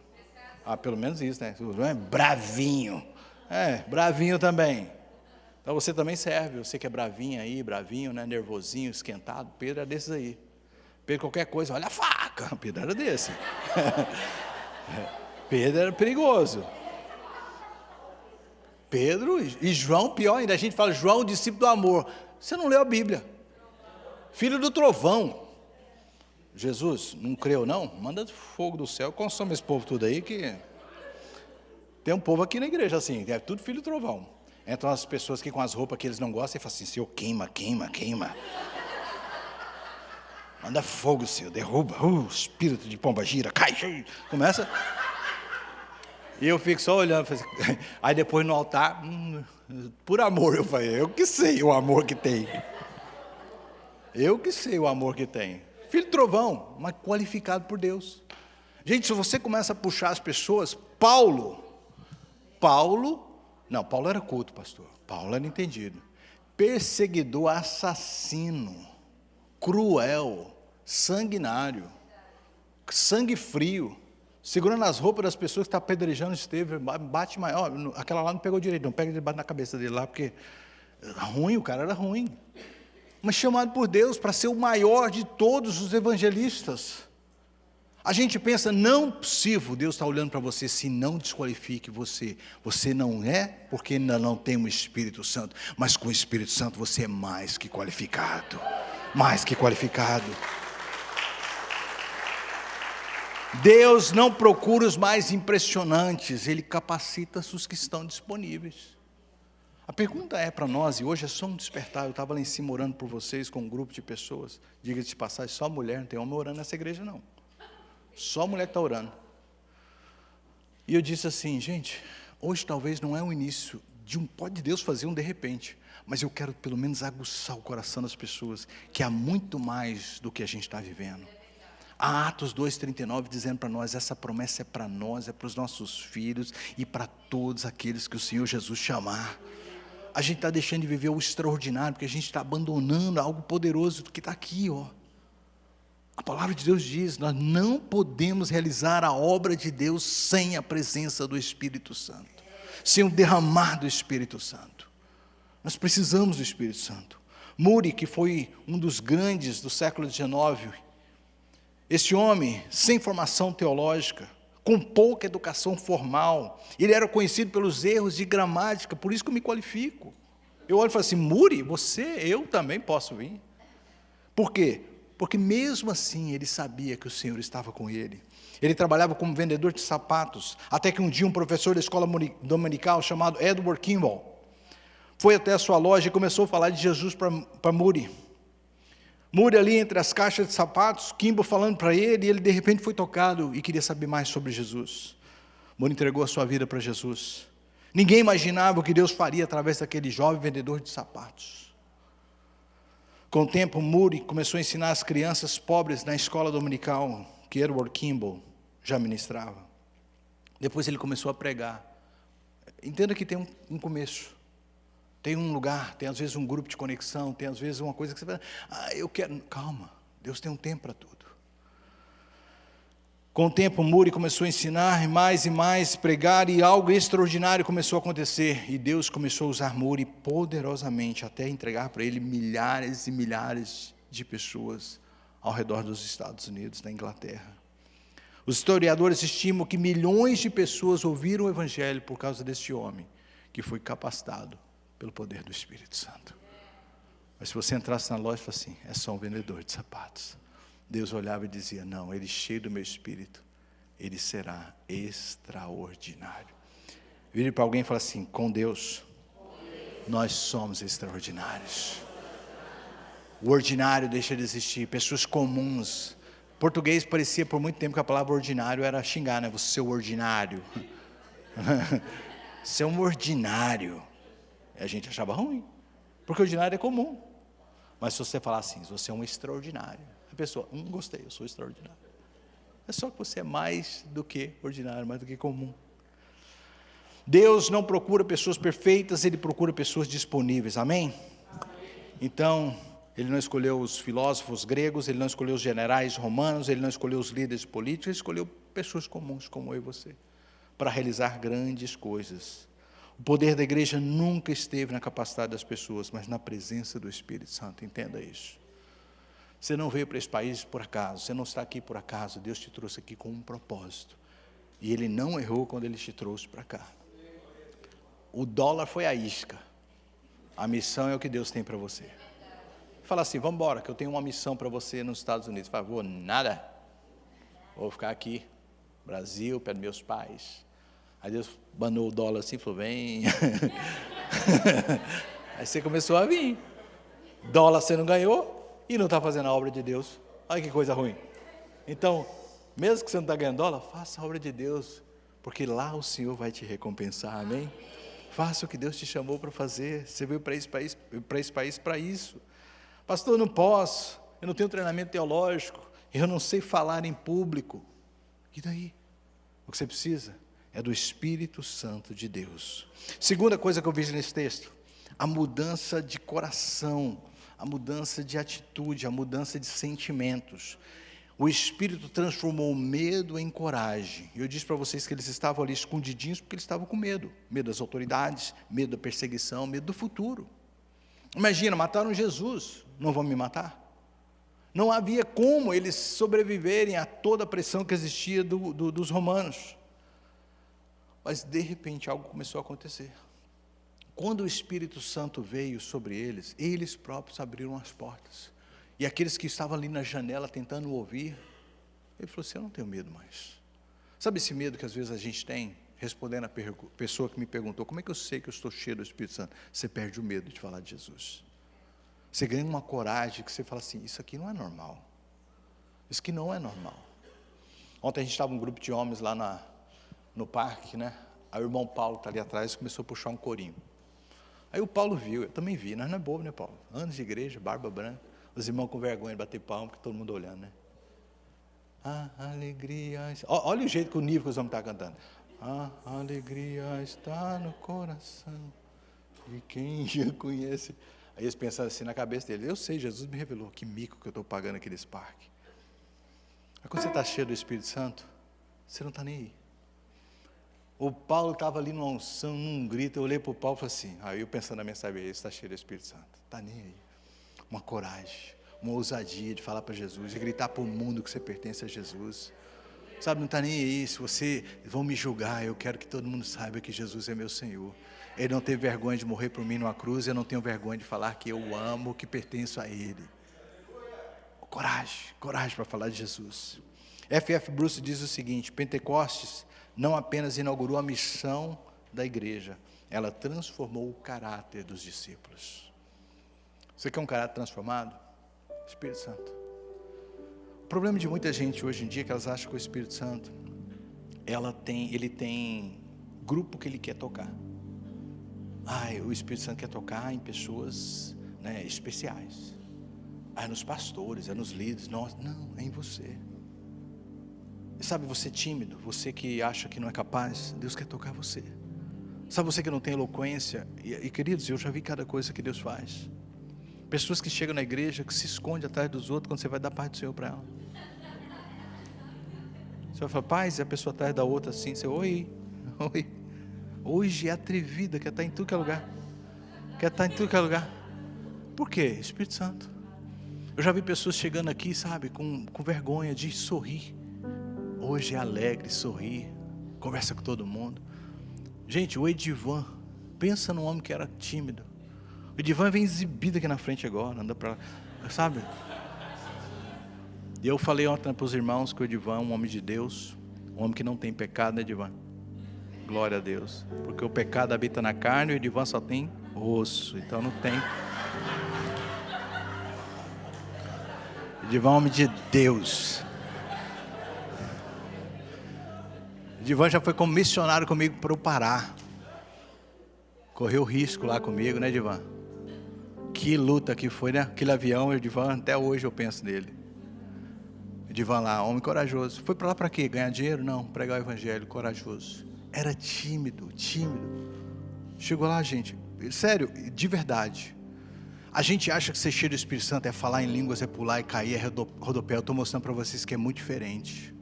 S1: Pelo menos isso, né? Bravinho. Bravinho também. Então você também serve, você que é bravinho aí, bravinho, né? Nervosinho, esquentado. Pedro é desses aí. Pedro, qualquer coisa, olha a faca. Pedro era desse. Pedro era perigoso. Pedro e João, pior ainda, a gente fala João, discípulo do amor. Você não leu a Bíblia. Filho do trovão. Jesus, não creu não? Manda fogo do céu, consome esse povo tudo aí, que tem um povo aqui na igreja assim, é tudo filho do trovão. Entram as pessoas que com as roupas que eles não gostam e falam assim: Senhor, queima, queima, queima. Manda fogo, Senhor, derruba, espírito de pomba gira, cai, começa. E eu fico só olhando, aí depois no altar, por amor, eu falei: eu que sei o amor que tem. Eu que sei o amor que tem. Filho de trovão, mas qualificado por Deus. Gente, se você começa a puxar as pessoas, Paulo era culto, pastor. Paulo era entendido. Perseguidor, assassino, cruel, sanguinário, sangue frio, segurando as roupas das pessoas que estão apedrejando Estevão, bate maior. Aquela lá não pegou direito, não pega ele bate na cabeça dele lá, porque Ruim, o cara era ruim. Mas chamado por Deus para ser o maior de todos os evangelistas. A gente pensa, não possível, Deus está olhando para você, se não desqualifique você. Você não é, porque ainda não tem o Espírito Santo. Mas com o Espírito Santo você é mais que qualificado. Mais que qualificado. Deus não procura os mais impressionantes, Ele capacita os que estão disponíveis. A pergunta é para nós, e hoje é só um despertar, eu estava lá em cima orando por vocês com um grupo de pessoas, diga-se de passagem, só mulher, não tem homem orando nessa igreja não. Só a mulher que está orando. E eu disse assim, gente, hoje talvez não é o início de pode Deus fazer um de repente, mas eu quero pelo menos aguçar o coração das pessoas, que há muito mais do que a gente está vivendo. Há Atos 2,39 dizendo para nós, essa promessa é para nós, é para os nossos filhos e para todos aqueles que o Senhor Jesus chamar. A gente está deixando de viver o extraordinário, porque a gente está abandonando algo poderoso que está aqui, ó. A palavra de Deus diz, nós não podemos realizar a obra de Deus sem a presença do Espírito Santo, sem o derramar do Espírito Santo. Nós precisamos do Espírito Santo. Moody, que foi um dos grandes do século XIX, esse homem, sem formação teológica, com pouca educação formal, ele era conhecido pelos erros de gramática, por isso que eu me qualifico. Eu olho e falo assim, Moody, eu também posso vir. Por quê? Porque mesmo assim ele sabia que o Senhor estava com ele. Ele trabalhava como vendedor de sapatos, até que um dia um professor da escola dominical chamado Edward Kimball foi até a sua loja e começou a falar de Jesus para Moody. Moody ali entre as caixas de sapatos, Kimball falando para ele, e ele de repente foi tocado e queria saber mais sobre Jesus. Moody entregou a sua vida para Jesus. Ninguém imaginava o que Deus faria através daquele jovem vendedor de sapatos. Com o tempo, Moody começou a ensinar as crianças pobres na escola dominical que Edward Kimball já ministrava. Depois ele começou a pregar. Entenda que tem um começo. Tem um lugar, tem às vezes um grupo de conexão, tem às vezes uma coisa que você fala, eu quero... Calma, Deus tem um tempo para tudo. Com o tempo, Moody começou a ensinar mais e mais, pregar, e algo extraordinário começou a acontecer. E Deus começou a usar Moody poderosamente, até entregar para ele milhares e milhares de pessoas ao redor dos Estados Unidos, da Inglaterra. Os historiadores estimam que milhões de pessoas ouviram o Evangelho por causa deste homem, que foi capacitado pelo poder do Espírito Santo. Mas se você entrasse na loja e falasse assim, é só um vendedor de sapatos. Deus olhava e dizia, não, ele cheio do meu Espírito, ele será extraordinário. Vire para alguém e fala assim, com Deus, nós somos extraordinários. O ordinário deixa de existir, pessoas comuns. Português parecia por muito tempo que a palavra ordinário era xingar, né? Você é o ordinário. Você é um ordinário. A gente achava ruim, porque ordinário é comum. Mas se você falar assim, você é um extraordinário, a pessoa, gostei, eu sou extraordinário. É só que você é mais do que ordinário, mais do que comum. Deus não procura pessoas perfeitas, Ele procura pessoas disponíveis, amém? Então, Ele não escolheu os filósofos gregos, Ele não escolheu os generais romanos, Ele não escolheu os líderes políticos, Ele escolheu pessoas comuns como eu e você, para realizar grandes coisas. O poder da igreja nunca esteve na capacidade das pessoas, mas na presença do Espírito Santo, entenda isso. Você não veio para esse país por acaso, você não está aqui por acaso, Deus te trouxe aqui com um propósito. E Ele não errou quando Ele te trouxe para cá. O dólar foi a isca, a missão é o que Deus tem para você. Fala assim, vamos embora, que eu tenho uma missão para você nos Estados Unidos. Fala, vou nada, vou ficar aqui, Brasil, perto dos meus pais. Aí Deus banou o dólar assim, falou, vem. Aí você começou a vir. Dólar você não ganhou e não está fazendo a obra de Deus. Olha que coisa ruim. Então, mesmo que você não está ganhando dólar, faça a obra de Deus, porque lá o Senhor vai te recompensar, amém? Faça o que Deus te chamou para fazer. Você veio para esse país para isso. Pastor, eu não posso, eu não tenho treinamento teológico, eu não sei falar em público. E daí? O que você precisa é do Espírito Santo de Deus. Segunda coisa que eu vejo nesse texto, a mudança de coração, a mudança de atitude, a mudança de sentimentos. O Espírito transformou o medo em coragem. Eu disse para vocês que eles estavam ali escondidinhos porque eles estavam com medo. Medo das autoridades, medo da perseguição, medo do futuro. Imagina, mataram Jesus, não vão me matar? Não havia como eles sobreviverem a toda a pressão que existia dos romanos. Mas de repente algo começou a acontecer. Quando o Espírito Santo veio sobre eles, eles próprios abriram as portas. E aqueles que estavam ali na janela tentando ouvir, ele falou assim: eu não tenho medo mais. Sabe esse medo que às vezes a gente tem? Respondendo a pessoa que me perguntou: como é que eu sei que eu estou cheio do Espírito Santo? Você perde o medo de falar de Jesus. Você ganha uma coragem que você fala assim: isso aqui não é normal. Isso aqui não é normal. Ontem a gente estava um grupo de homens lá no parque, né? Aí o irmão Paulo está ali atrás e começou a puxar um corinho. Aí o Paulo viu, eu também vi, nós não é bobo, né, Paulo? Anos de igreja, barba branca, os irmãos com vergonha de bater palma, porque todo mundo olhando, né? A alegria... Olha o jeito que o nível que os homens estão cantando. A alegria está no coração de quem já conhece. Aí eles pensaram assim na cabeça deles: eu sei, Jesus me revelou, que mico que eu estou pagando aqui nesse parque. Aí quando você está cheio do Espírito Santo, você não está nem aí. O Paulo estava ali numa unção, num grito, eu olhei para o Paulo e falei assim, aí eu pensando na minha sabedoria: está cheio do Espírito Santo, está nem aí. Uma coragem, uma ousadia de falar para Jesus, de gritar para o mundo que você pertence a Jesus. Sabe, não está nem aí, se você vão me julgar, eu quero que todo mundo saiba que Jesus é meu Senhor. Ele não teve vergonha de morrer por mim numa cruz, eu não tenho vergonha de falar que eu amo, que pertenço a Ele. Coragem para falar de Jesus. F.F. Bruce diz o seguinte: Pentecostes não apenas inaugurou a missão da igreja, ela transformou o caráter dos discípulos. Você quer um caráter transformado? Espírito Santo. O problema de muita gente hoje em dia é que elas acham que o Espírito Santo, ele tem grupo que ele quer tocar. O Espírito Santo quer tocar em pessoas, né, especiais. É nos pastores, é nos líderes. Não, é em você. Sabe, você tímido, você que acha que não é capaz, Deus quer tocar você. Sabe, você que não tem eloquência, e queridos, eu já vi cada coisa que Deus faz. Pessoas que chegam na igreja, que se escondem atrás dos outros quando você vai dar paz do Senhor para ela. Você vai falar paz, e a pessoa atrás da outra assim, você, oi. Hoje é atrevida, quer estar em tudo que é lugar. Por quê? Espírito Santo. Eu já vi pessoas chegando aqui, sabe, com vergonha de sorrir. Hoje é alegre, sorrir, conversa com todo mundo. Gente, o Edivan, pensa num homem que era tímido. O Edivan vem exibido aqui na frente agora, anda para, sabe? E eu falei ontem para os irmãos que o Edivan é um homem de Deus, um homem que não tem pecado, né, Edivan? Glória a Deus, porque o pecado habita na carne e o Edivan só tem osso, então não tem. Edivan é um homem de Deus. Edivan já foi como missionário comigo para o Pará. Correu risco lá comigo, né, Edivan? Que luta que foi, né? Aquele avião, Edivan, até hoje eu penso nele. Edivan lá, homem corajoso. Foi para lá para quê? Ganhar dinheiro? Não, pregar o evangelho, corajoso. Era tímido. Chegou lá, gente, sério, de verdade. A gente acha que ser cheio do Espírito Santo é falar em línguas, é pular e cair, é rodopiar. Eu estou mostrando para vocês que é muito diferente.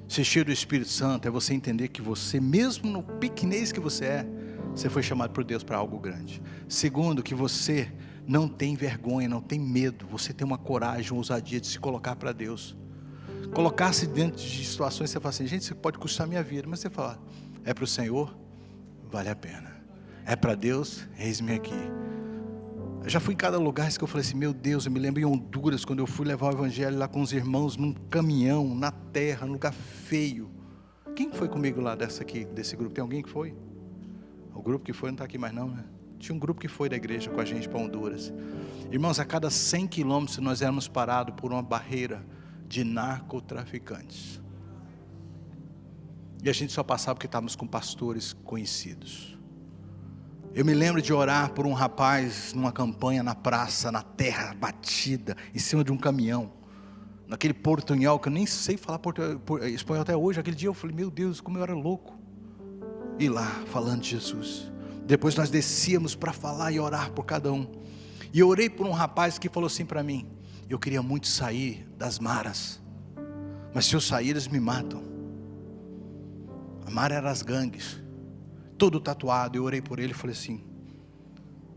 S1: Ser cheio do Espírito Santo é você entender que você, mesmo no pequenez que você foi chamado por Deus para algo grande. Segundo, que você não tem vergonha, não tem medo, você tem uma coragem, uma ousadia de se colocar para Deus. Colocar-se dentro de situações, você fala assim, gente, isso pode custar a minha vida, mas você fala, é para o Senhor, vale a pena. É para Deus, eis-me aqui. Eu já fui em cada lugar que eu falei assim, meu Deus, eu me lembro em Honduras, quando eu fui levar o evangelho lá com os irmãos, num caminhão, na terra, num lugar feio. Quem foi comigo lá desse grupo? Tem alguém que foi? O grupo que foi não está aqui mais não, né? Tinha um grupo que foi da igreja com a gente para Honduras. Irmãos, a cada 100 quilômetros nós éramos parados por uma barreira de narcotraficantes. E a gente só passava porque estávamos com pastores conhecidos. Eu me lembro de orar por um rapaz numa campanha na praça, na terra batida, em cima de um caminhão, naquele portunhol, que eu nem sei falar espanhol até hoje. Aquele dia eu falei, meu Deus, como eu era louco. E lá, falando de Jesus. Depois nós descíamos para falar e orar por cada um. E eu orei por um rapaz que falou assim para mim, eu queria muito sair das maras, mas se eu sair eles me matam. A mara era as gangues, todo tatuado. Eu orei por ele e falei assim,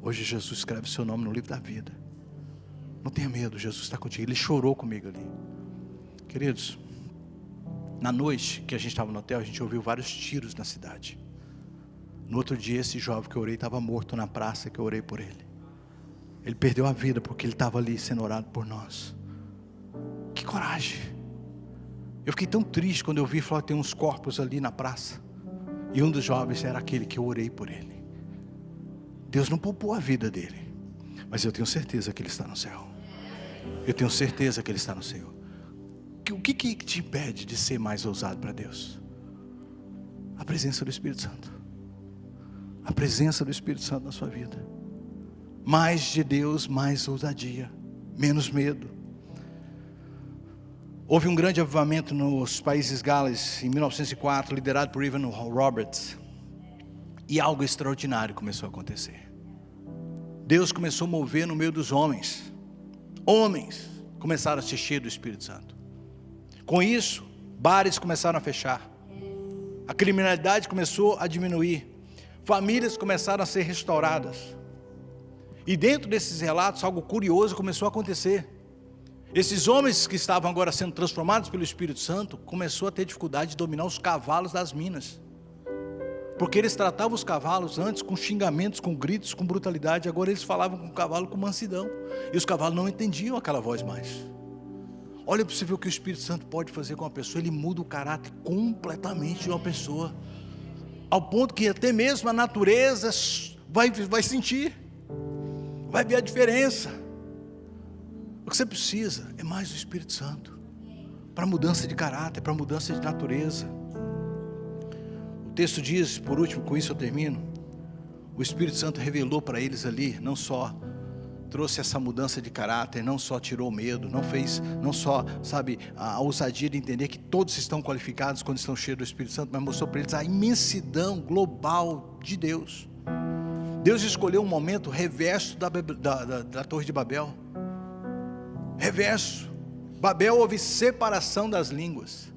S1: Hoje Jesus escreve o seu nome no livro da vida. Não tenha medo, Jesus está contigo. Ele chorou comigo ali. Queridos, na noite que a gente estava no hotel, a gente ouviu vários tiros na cidade. No outro dia, esse jovem que eu orei estava morto na praça, que eu orei por ele. Ele perdeu a vida porque ele estava ali sendo orado por nós. Que coragem. Eu fiquei tão triste quando eu vi, falou, tem uns corpos ali na praça. E um dos jovens era aquele que eu orei por ele. Deus não poupou a vida dele, mas eu tenho certeza que ele está no céu. Eu tenho certeza que ele está no Senhor. O que te impede de ser mais ousado para Deus? A presença do Espírito Santo. A presença do Espírito Santo na sua vida. Mais de Deus, mais ousadia, menos medo. Houve um grande avivamento nos Países Gales em 1904, liderado por Evan Roberts. E algo extraordinário começou a acontecer. Deus começou a mover no meio dos homens. Homens começaram a se encher do Espírito Santo. Com isso, bares começaram a fechar. A criminalidade começou a diminuir. Famílias começaram a ser restauradas. E dentro desses relatos, algo curioso começou a acontecer. Esses homens que estavam agora sendo transformados pelo Espírito Santo, começou a ter dificuldade de dominar os cavalos das minas. Porque eles tratavam os cavalos antes com xingamentos, com gritos, com brutalidade. Agora eles falavam com o cavalo com mansidão. E os cavalos não entendiam aquela voz mais. Olha para você ver o que o Espírito Santo pode fazer com uma pessoa. Ele muda o caráter completamente de uma pessoa. Ao ponto que até mesmo a natureza vai sentir. Vai ver a diferença. O que você precisa é mais do Espírito Santo. Para mudança de caráter, para mudança de natureza. O texto diz, por último, com isso eu termino. O Espírito Santo revelou para eles ali, não só trouxe essa mudança de caráter, não só tirou o medo, não só, a ousadia de entender que todos estão qualificados quando estão cheios do Espírito Santo, mas mostrou para eles a imensidão global de Deus. Deus escolheu um momento reverso da Torre de Babel. Reverso. Babel houve separação das línguas.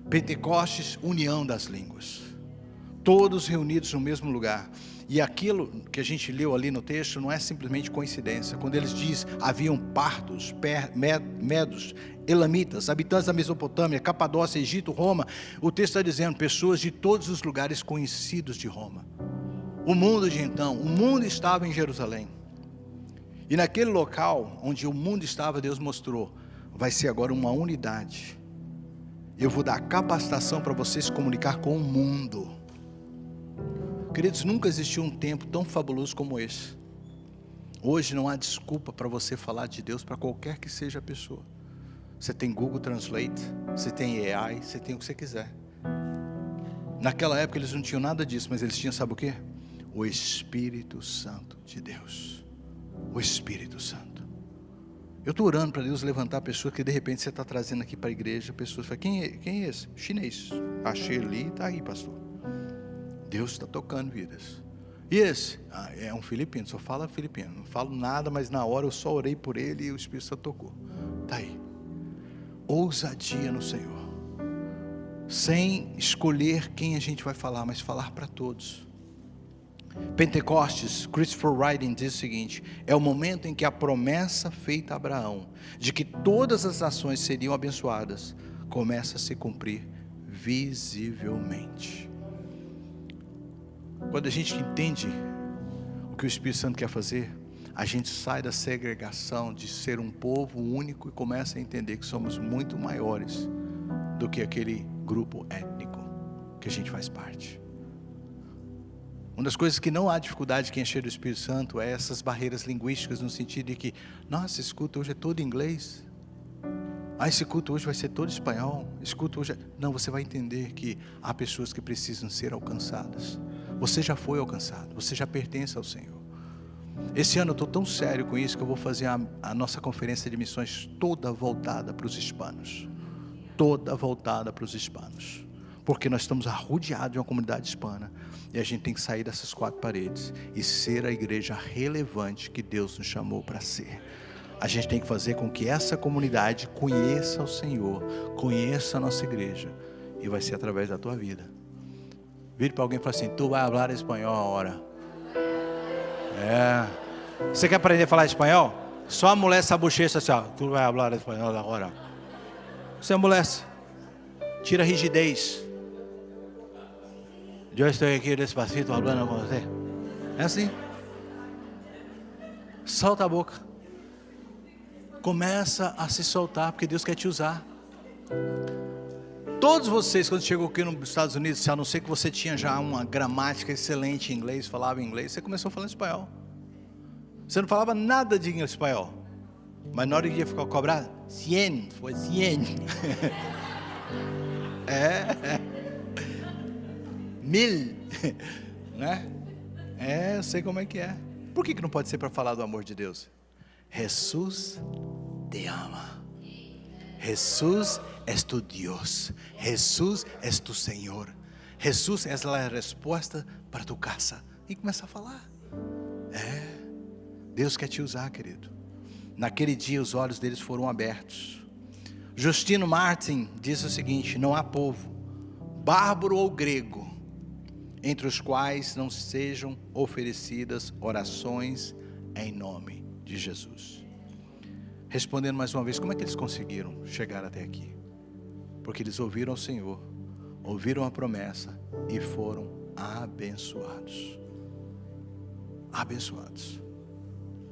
S1: Pentecostes, união das línguas. Todos reunidos no mesmo lugar. E aquilo que a gente leu ali no texto não é simplesmente coincidência. Quando eles dizem, haviam partos, medos, elamitas, habitantes da Mesopotâmia, Capadócia, Egito, Roma. O texto está dizendo, pessoas de todos os lugares conhecidos de Roma. O mundo de então, o mundo estava em Jerusalém. E naquele local onde o mundo estava, Deus mostrou, vai ser agora uma unidade. Eu vou dar capacitação para você se comunicar com o mundo. Queridos, nunca existiu um tempo tão fabuloso como esse. Hoje não há desculpa para você falar de Deus para qualquer que seja a pessoa. Você tem Google Translate, você tem AI, você tem o que você quiser. Naquela época eles não tinham nada disso, mas eles tinham, sabe o quê? O Espírito Santo de Deus. O Espírito Santo. Eu estou orando para Deus levantar pessoas que de repente você está trazendo aqui para a igreja. Pessoas falam, quem é esse? Chinês. Achei ali, está aí, pastor. Deus está tocando vidas. E esse? É um filipino, só fala filipino. Não falo nada, mas na hora eu só orei por ele e o Espírito Santo tocou. Está aí. Ousadia no Senhor. Sem escolher quem a gente vai falar, mas falar para todos. Pentecostes, Christopher Wright diz o seguinte: é o momento em que a promessa feita a Abraão, de que todas as nações seriam abençoadas, começa a se cumprir visivelmente. Quando a gente entende o que o Espírito Santo quer fazer, a gente sai da segregação de ser um povo único e começa a entender que somos muito maiores do que aquele grupo étnico que a gente faz parte. Uma das coisas que não há dificuldade de encher do Espírito Santo é essas barreiras linguísticas, no sentido de que, nossa, esse culto hoje é todo inglês. Esse culto hoje vai ser todo espanhol. Esse culto hoje Não, você vai entender que há pessoas que precisam ser alcançadas. Você já foi alcançado, você já pertence ao Senhor. Esse ano eu estou tão sério com isso que eu vou fazer a nossa conferência de missões toda voltada para os hispanos. Toda voltada para os hispanos. Porque nós estamos arrodeados de uma comunidade hispana. E a gente tem que sair dessas quatro paredes e ser a igreja relevante que Deus nos chamou para ser. A gente tem que fazer com que essa comunidade conheça o Senhor, conheça a nossa igreja. E vai ser através da tua vida. Vire para alguém e fale assim, tu vai falar espanhol agora. É. Você quer aprender a falar espanhol? Só amolece a bochecha assim, ó. Tu vai falar espanhol agora. Você amolece. Tira a rigidez. Eu estou aqui despacito falando com você. É assim. Solta a boca. Começa a se soltar, porque Deus quer te usar. Todos vocês, quando chegou aqui nos Estados Unidos, a não ser que você tinha já uma gramática excelente em inglês, falava inglês, você começou falando espanhol. Você não falava nada de espanhol. Mas na hora que ia ficar cobrado, 100, foi 100. É. 1000. Né? Eu sei como é que é. Por que não pode ser para falar do amor de Deus? Jesus te ama. Jesus es tu Dios. Jesús es tu Señor. Jesús es la respuesta para tu casa. E começa a falar. Deus quer te usar, querido. Naquele dia os olhos deles foram abertos. Justino Martin disse o seguinte: não há povo, bárbaro ou grego, entre os quais não sejam oferecidas orações em nome de Jesus. Respondendo mais uma vez, como é que eles conseguiram chegar até aqui? Porque eles ouviram o Senhor, ouviram a promessa e foram abençoados. Abençoados.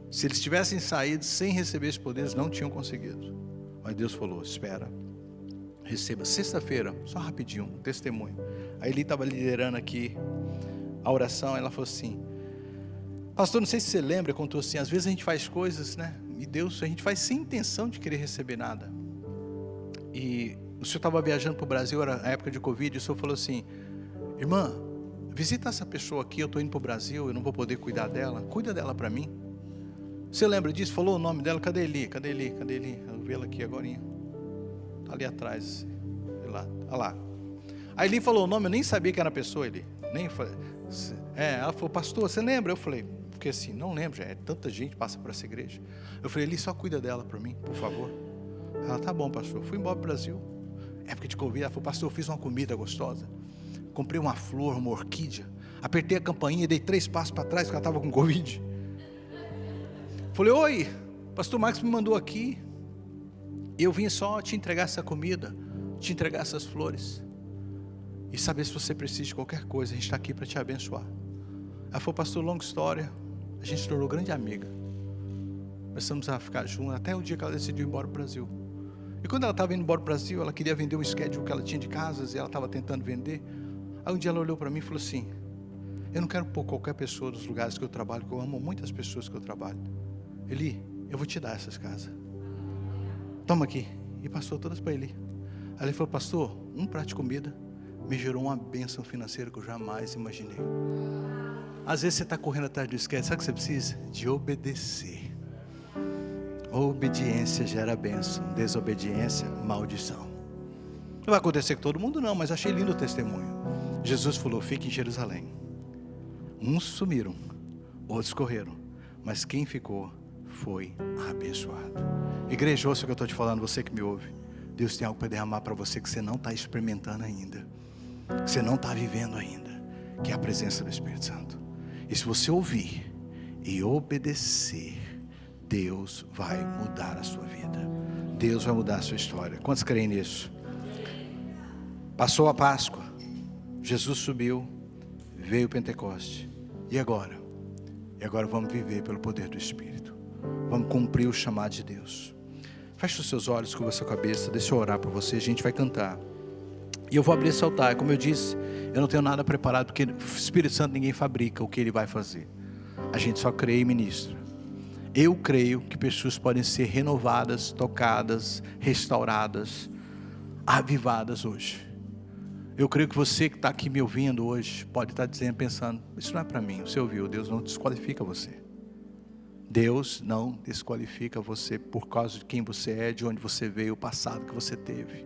S1: Se eles tivessem saído sem receber esse poder, eles não tinham conseguido. Mas Deus falou: espera, receba. Sexta-feira, só rapidinho, um testemunho. A Eli estava liderando aqui a oração. Ela falou assim: pastor, não sei se você lembra, contou assim, às vezes a gente faz coisas, né? E Deus, a gente faz sem intenção de querer receber nada. E o senhor estava viajando para o Brasil, era a época de Covid, e o senhor falou assim: irmã, visita essa pessoa aqui, eu estou indo para o Brasil, eu não vou poder cuidar dela, cuida dela para mim. Você lembra disso? Falou o nome dela? Cadê Eli? Cadê Eli? Cadê Eli? Eu vi ela aqui agora. Está ali atrás. Olha lá. A Eli falou o nome, eu nem sabia que era a pessoa, Eli. Nem falei. Ela falou: pastor, você lembra? Eu falei, porque assim, não lembro, já é tanta gente passa por essa igreja. Eu falei: Eli, só cuida dela para mim, por favor. Ela: tá bom, pastor. Fui embora para o Brasil. Época de Covid, ela falou: pastor, eu fiz uma comida gostosa. Comprei uma flor, uma orquídea. Apertei a campainha, dei 3 passos para trás, porque ela estava com Covid. Falei: oi, pastor Marcos me mandou aqui. Eu vim só te entregar essa comida, te entregar essas flores, e saber se você precisa de qualquer coisa. A gente está aqui para te abençoar. Ela falou: pastor, longa história. A gente se tornou grande amiga. Começamos a ficar juntos até o dia que ela decidiu ir embora para o Brasil. E quando ela estava indo embora para o Brasil, ela queria vender um schedule que ela tinha de casas, e ela estava tentando vender. Aí um dia ela olhou para mim e falou assim: eu não quero pôr qualquer pessoa dos lugares que eu trabalho, porque eu amo muitas pessoas que eu trabalho. Eli, eu vou te dar essas casas. Toma aqui. E passou todas para Eli. Aí ele falou: pastor, um prato de comida me gerou uma bênção financeira que eu jamais imaginei. Às vezes você está correndo atrás do esquece. Sabe o que você precisa? De obedecer. Obediência gera bênção. Desobediência, maldição. Não vai acontecer com todo mundo não, mas achei lindo o testemunho. Jesus falou: fique em Jerusalém. Uns sumiram, outros correram, mas quem ficou foi abençoado. Igreja, ouça o que eu estou te falando, você que me ouve. Deus tem algo para derramar para você que você não está experimentando ainda, que você não está vivendo ainda, que é a presença do Espírito Santo. E se você ouvir e obedecer, Deus vai mudar a sua vida. Deus vai mudar a sua história. Quantos creem nisso? Passou a Páscoa, Jesus subiu, veio o Pentecoste. E agora? E agora vamos viver pelo poder do Espírito. Vamos cumprir o chamado de Deus. Feche os seus olhos, curva a sua cabeça. Deixa eu orar por você. A gente vai cantar. E eu vou abrir esse altar. Como eu disse, eu não tenho nada preparado, porque o Espírito Santo ninguém fabrica o que Ele vai fazer. A gente só crê e ministra. Eu creio que pessoas podem ser renovadas, tocadas, restauradas, avivadas hoje. Eu creio que você que está aqui me ouvindo hoje pode estar dizendo, pensando: isso não é para mim. Você ouviu? Deus não desqualifica você. Deus não desqualifica você por causa de quem você é, de onde você veio, o passado que você teve.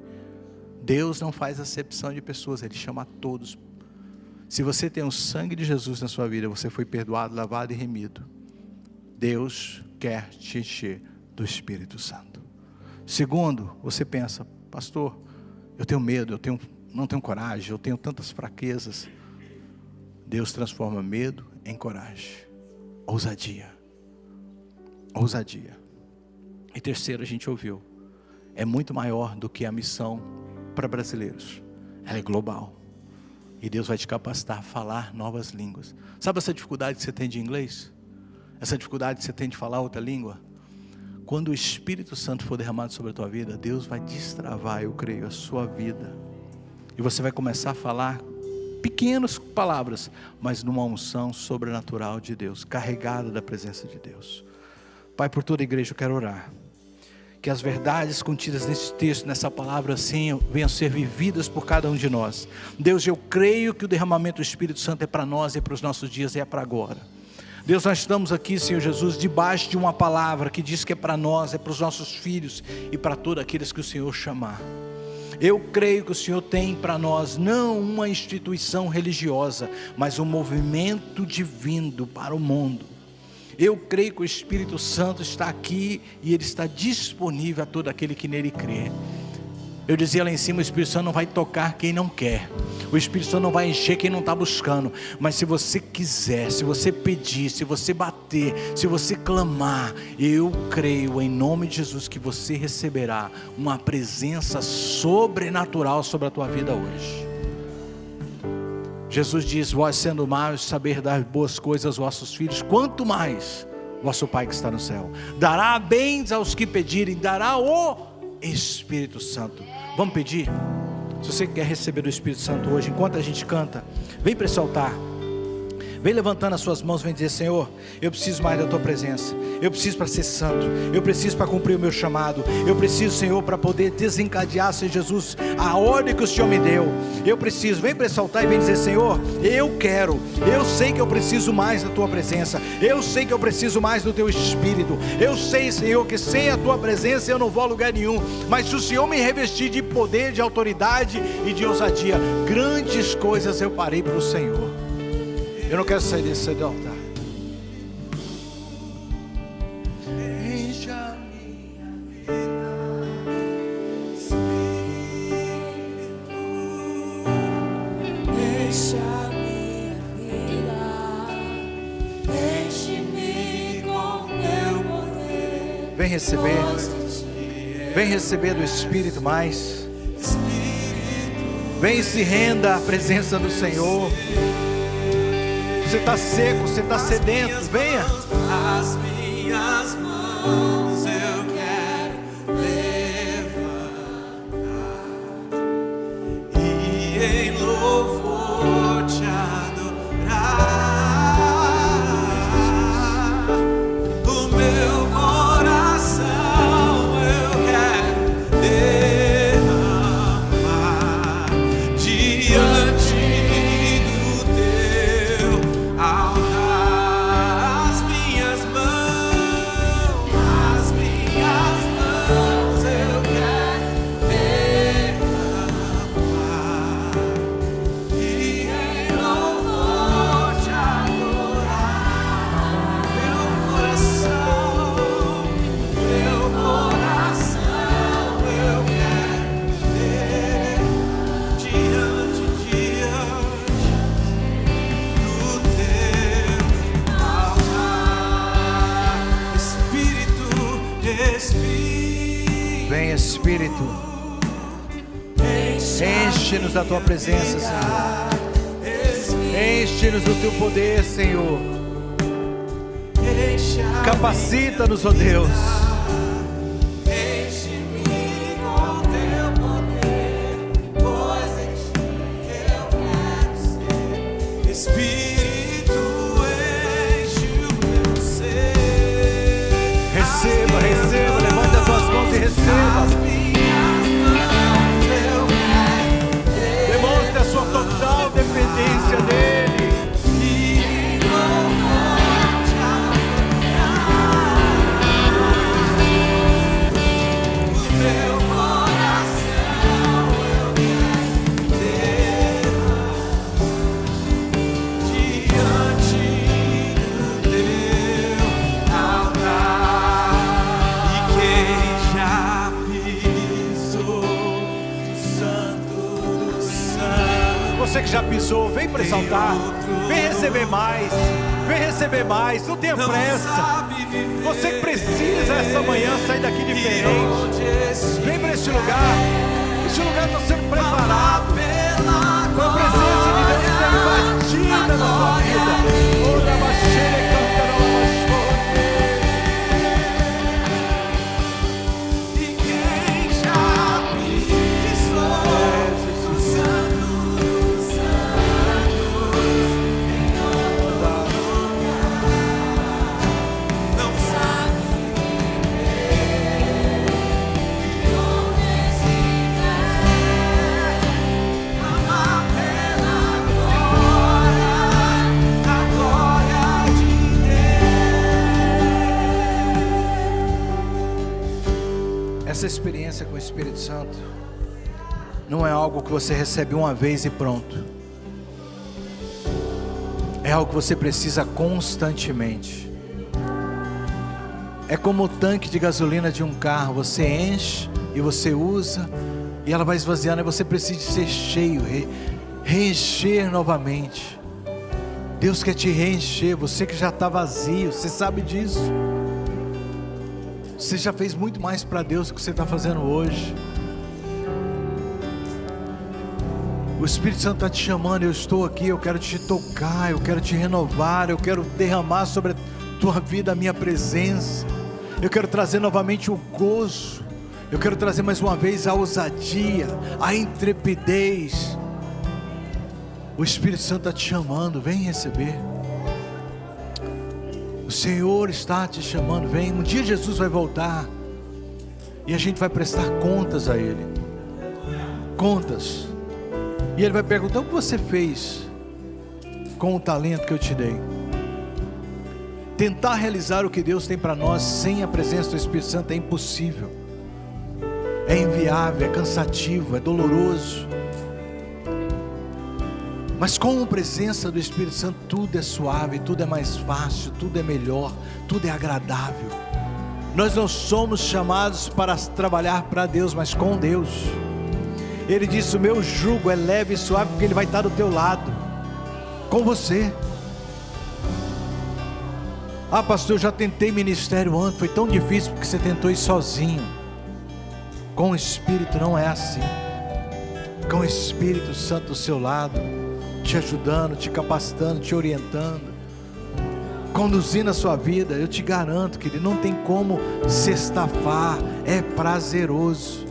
S1: Deus não faz acepção de pessoas, Ele chama a todos. Se você tem o sangue de Jesus na sua vida, você foi perdoado, lavado e remido. Deus quer te encher do Espírito Santo. Segundo, você pensa: pastor, eu tenho medo, não tenho coragem, eu tenho tantas fraquezas. Deus transforma medo em coragem. ousadia. Ousadia. E terceiro, a gente ouviu, é muito maior do que a missão para brasileiros. Ela é global. E Deus vai te capacitar a falar novas línguas. Sabe essa dificuldade que você tem de inglês? Essa dificuldade que você tem de falar outra língua? Quando o Espírito Santo for derramado sobre a tua vida, Deus vai destravar, eu creio, a sua vida. E você vai começar a falar pequenas palavras, mas numa unção sobrenatural de Deus, carregada da presença de Deus. Pai, por toda a igreja eu quero orar. Que as verdades contidas nesse texto, nessa palavra assim, venham ser vividas por cada um de nós. Deus, eu creio que o derramamento do Espírito Santo é para nós, é para os nossos dias, é para agora. Deus, nós estamos aqui, Senhor Jesus, debaixo de uma palavra que diz que é para nós, é para os nossos filhos e para todos aqueles que o Senhor chamar. Eu creio que o Senhor tem para nós não uma instituição religiosa, mas um movimento divino para o mundo. Eu creio que o Espírito Santo está aqui e Ele está disponível a todo aquele que nele crê. Eu dizia lá em cima, o Espírito Santo não vai tocar quem não quer. O Espírito Santo não vai encher quem não está buscando. Mas se você quiser, se você pedir, se você bater, se você clamar, eu creio em nome de Jesus que você receberá uma presença sobrenatural sobre a tua vida hoje. Jesus diz, vós sendo maus, saber dar boas coisas aos vossos filhos, quanto mais vosso Pai que está no céu dará bens aos que pedirem, dará o Espírito Santo. Vamos pedir? Se você quer receber o Espírito Santo hoje, enquanto a gente canta, vem para esse altar. Vem levantando as suas mãos, vem dizer, Senhor, eu preciso mais da tua presença. Eu preciso para ser santo. Eu preciso para cumprir o meu chamado. Eu preciso, Senhor, para poder desencadear, Senhor Jesus, a ordem que o Senhor me deu. Eu preciso, vem para esse altar e vem dizer, Senhor, eu quero. Eu sei que eu preciso mais da tua presença. Eu sei que eu preciso mais do teu Espírito. Eu sei, Senhor, que sem a tua presença eu não vou a lugar nenhum. Mas se o Senhor me revestir de poder, de autoridade e de ousadia, grandes coisas eu farei para o Senhor. Eu não quero sair desse altar. Enche a minha vida,
S2: enche a minha vida, enche-me com teu poder.
S1: Vem receber do Espírito mais. Vem e se renda à presença do Senhor. Você está seco, você está sedento, venha.
S2: As minhas mãos eu quero levantar e em louvor te adorar. O meu coração eu quero derramar diante do teu altar. As minhas mãos eu quero derramar e em louvor te adorar. Meu coração eu quero diante do teu altar. Espírito,
S1: Vem, Espírito, enche-nos da tua presença, Senhor. Enche-nos do teu poder, Senhor. Capacita-nos, ó Deus.
S2: enche-me com teu poder, pois em ti eu quero ser. Espírito, enche o meu ser.
S1: Receba, receba, levante as tuas mãos e receba.
S2: Eu quero
S1: Demonstre a sua total dependência dEle.
S2: em louvor te adorar. O meu coração eu quero diante do teu altar. E quem já pisou no santo dos santos,
S1: Você que já pisou, vem para esse altar. Vem receber mais. Vem receber mais, não tenha pressa. Você que precisa essa manhã sair daqui diferente. Vem para este lugar. Este lugar está sendo preparado com a presença de Deus sendo batida na sua vida. Ora, baixeira, cantarão, essa experiência com o Espírito Santo não é algo que você recebe uma vez e pronto. É algo que você precisa constantemente. É como o tanque de gasolina de um carro. Você enche e você usa e ela vai esvaziando, e você precisa ser cheio, reencher novamente. Deus quer te reencher. Você que já está vazio, você sabe disso. Você já fez muito mais para Deus do que você está fazendo hoje. O Espírito Santo está te chamando. Eu estou aqui, eu quero te tocar, eu quero te renovar, eu quero derramar sobre a tua vida a minha presença. Eu quero trazer novamente o gozo. Eu quero trazer mais uma vez a ousadia, a intrepidez. O Espírito Santo está te chamando, vem receber. O Senhor está te chamando, vem. Um dia Jesus vai voltar e a gente vai prestar contas a Ele. Contas. E Ele vai perguntar: o que você fez com o talento que eu te dei? Tentar realizar o que Deus tem para nós sem a presença do Espírito Santo é impossível. É inviável, é cansativo, é doloroso. Mas com a presença do Espírito Santo tudo é suave, tudo é mais fácil, tudo é melhor, tudo é agradável. Nós não somos chamados para trabalhar para Deus, mas com Deus. Ele disse: o meu jugo é leve e suave, porque Ele vai estar do teu lado, com você. Ah, pastor, eu já tentei ministério antes, foi tão difícil porque você tentou ir sozinho. Com o Espírito não é assim. Com o Espírito Santo do seu lado, te ajudando, te capacitando, te orientando, conduzindo a sua vida, eu te garanto que Ele não tem como se estafar, é prazeroso.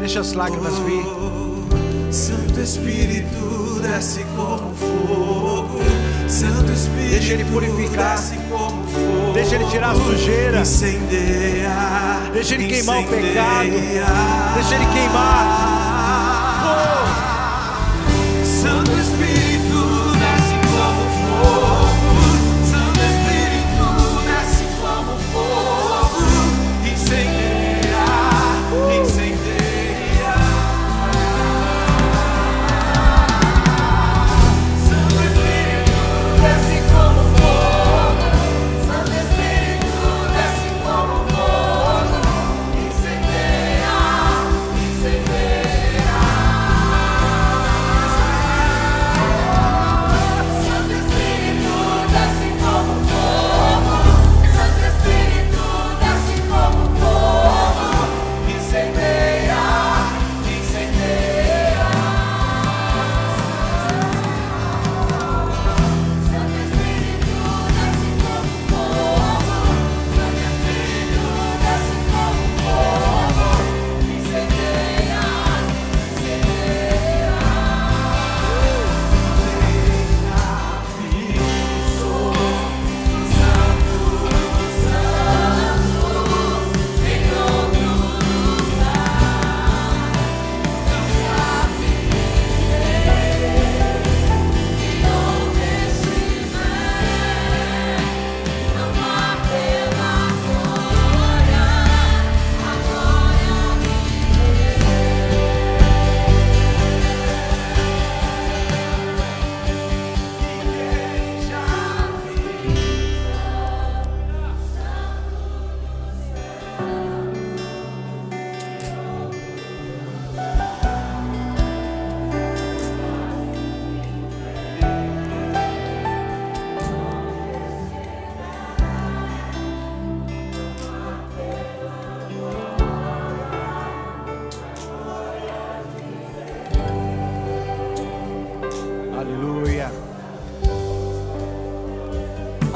S1: Deixa as lágrimas vir.
S2: Santo Espírito desce como fogo. Santo Espírito,
S1: deixa Ele purificar,
S2: desce como fogo.
S1: Deixa Ele tirar a sujeira,
S2: incendeia,
S1: deixa Ele queimar o pecado, deixa Ele queimar.
S2: Santo Espírito desce como fogo. Santo Espírito desce como fogo. Incendeia, incendeia. Santo Espírito desce como fogo. Santo Espírito desce como fogo. Incendeia, incendeia.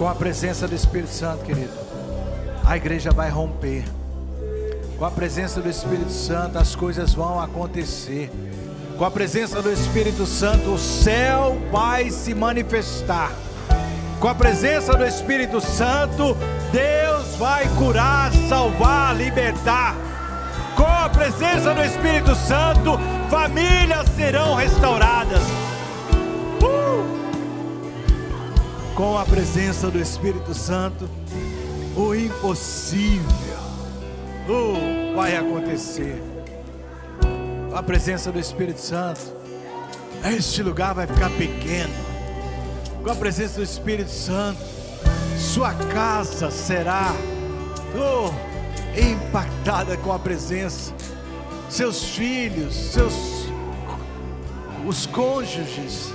S1: Com a presença do Espírito Santo, querido, a igreja vai romper. Com a presença do Espírito Santo, as coisas vão acontecer. Com a presença do Espírito Santo, o céu vai se manifestar. Com a presença do Espírito Santo, Deus vai curar, salvar, libertar. Com a presença do Espírito Santo, famílias serão restauradas. Com a presença do Espírito Santo, o impossível vai acontecer. Com a presença do Espírito Santo, este lugar vai ficar pequeno. Com a presença do Espírito Santo, sua casa será impactada com a presença. Seus filhos, os cônjuges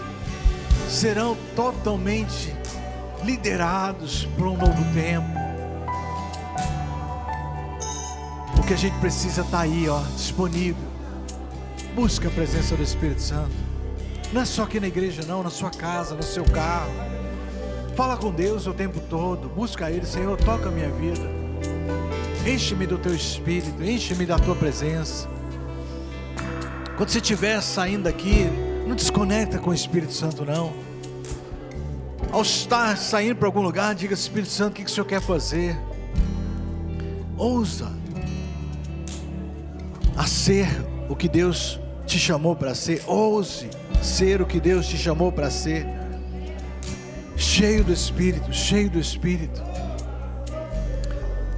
S1: serão totalmente liderados para um novo tempo. O que a gente precisa está aí, disponível. Busca a presença do Espírito Santo. Não é só aqui na igreja não, na sua casa, no seu carro. Fala com Deus o tempo todo. Busca Ele. Senhor, toca a minha vida. Enche-me do Teu Espírito. Enche-me da Tua presença. Quando você estiver saindo daqui, não desconecta com o Espírito Santo não. Ao estar saindo para algum lugar, diga: Espírito Santo, o que o Senhor quer fazer? Ousa a ser o que Deus te chamou para ser. Ouse ser o que Deus te chamou para ser. Cheio do Espírito, cheio do Espírito.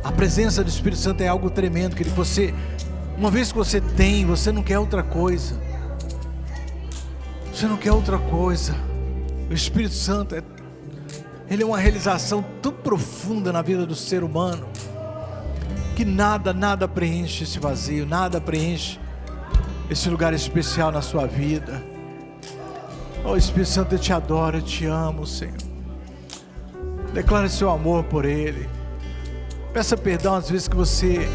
S1: A presença do Espírito Santo é algo tremendo, que você, uma vez que você tem, você não quer outra coisa. Você não quer outra coisa. O Espírito Santo ele é uma realização tão profunda na vida do ser humano, que nada preenche esse vazio, nada preenche esse lugar especial na sua vida. Oh Espírito Santo, eu te adoro, eu te amo, Senhor. Declare seu amor por Ele. Peça perdão às vezes que você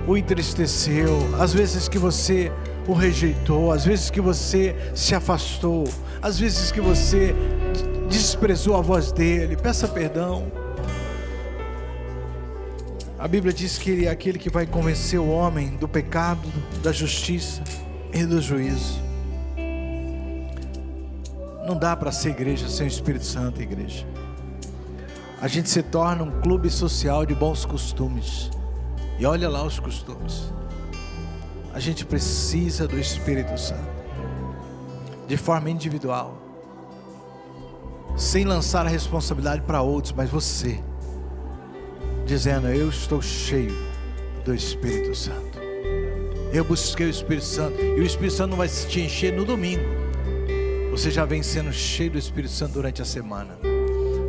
S1: o entristeceu, às vezes que você o rejeitou, às vezes que você se afastou, às vezes que você desprezou a voz dele. Peça perdão. A Bíblia diz que Ele é aquele que vai convencer o homem do pecado, da justiça e do juízo. Não dá para ser igreja sem o Espírito Santo, igreja. A gente se torna um clube social de bons costumes. E olha lá os costumes. A gente precisa do Espírito Santo, de forma individual, sem lançar a responsabilidade para outros, mas você, dizendo: eu estou cheio do Espírito Santo. Eu busquei o Espírito Santo. E o Espírito Santo não vai te encher no domingo. Você já vem sendo cheio do Espírito Santo durante a semana.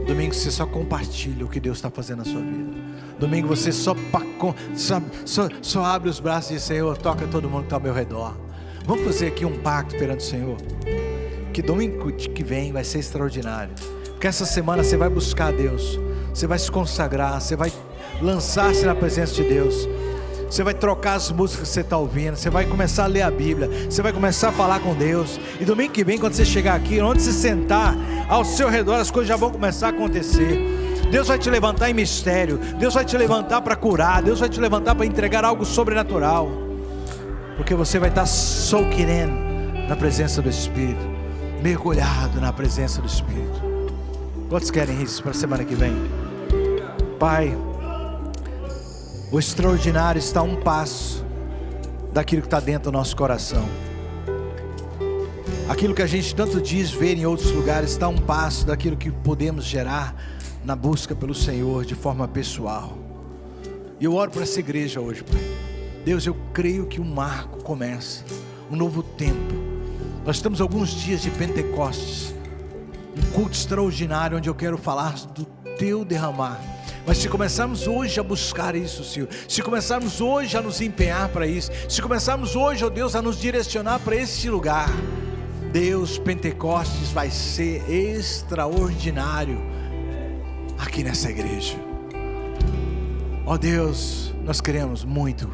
S1: Domingo você só compartilha o que Deus está fazendo na sua vida. Domingo você só abre os braços e diz: Senhor, toca todo mundo que está ao meu redor. Vamos fazer aqui um pacto perante o Senhor, que domingo que vem vai ser extraordinário. Porque essa semana você vai buscar a Deus, você vai se consagrar, você vai lançar-se na presença de Deus. Você vai trocar as músicas que você está ouvindo, você vai começar a ler a Bíblia, você vai começar a falar com Deus. E domingo que vem, quando você chegar aqui, onde você sentar, ao seu redor as coisas já vão começar a acontecer. Deus vai te levantar em mistério, Deus vai te levantar para curar, Deus vai te levantar para entregar algo sobrenatural. Porque você vai estar soaking in na presença do Espírito, mergulhado na presença do Espírito. Quantos querem isso para a semana que vem? Pai, o extraordinário está a um passo daquilo que está dentro do nosso coração. Aquilo que a gente tanto diz ver em outros lugares está a um passo daquilo que podemos gerar na busca pelo Senhor de forma pessoal. E eu oro para essa igreja hoje, Pai. Deus, eu creio que um marco começa, um novo tempo. Nós estamos alguns dias de Pentecostes, um culto extraordinário onde eu quero falar do Teu derramar. Mas se começarmos hoje a buscar isso, Senhor, se começarmos hoje a nos empenhar para isso, se começarmos hoje, ó Deus, a nos direcionar para esse lugar, Deus, Pentecostes vai ser extraordinário aqui nessa igreja. Ó Deus, nós queremos muito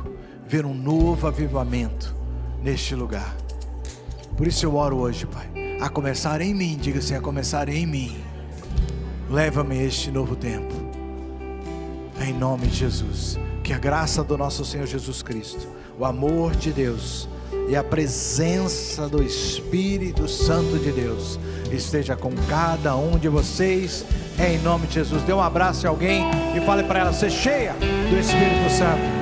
S1: ver um novo avivamento neste lugar. Por isso eu oro hoje, Pai, a começar em mim. Diga assim: a começar em mim. Leva-me a este novo tempo. Em nome de Jesus. Que a graça do nosso Senhor Jesus Cristo, o amor de Deus e a presença do Espírito Santo de Deus esteja com cada um de vocês, em nome de Jesus. Dê um abraço a alguém e fale para ela: ser cheia do Espírito Santo.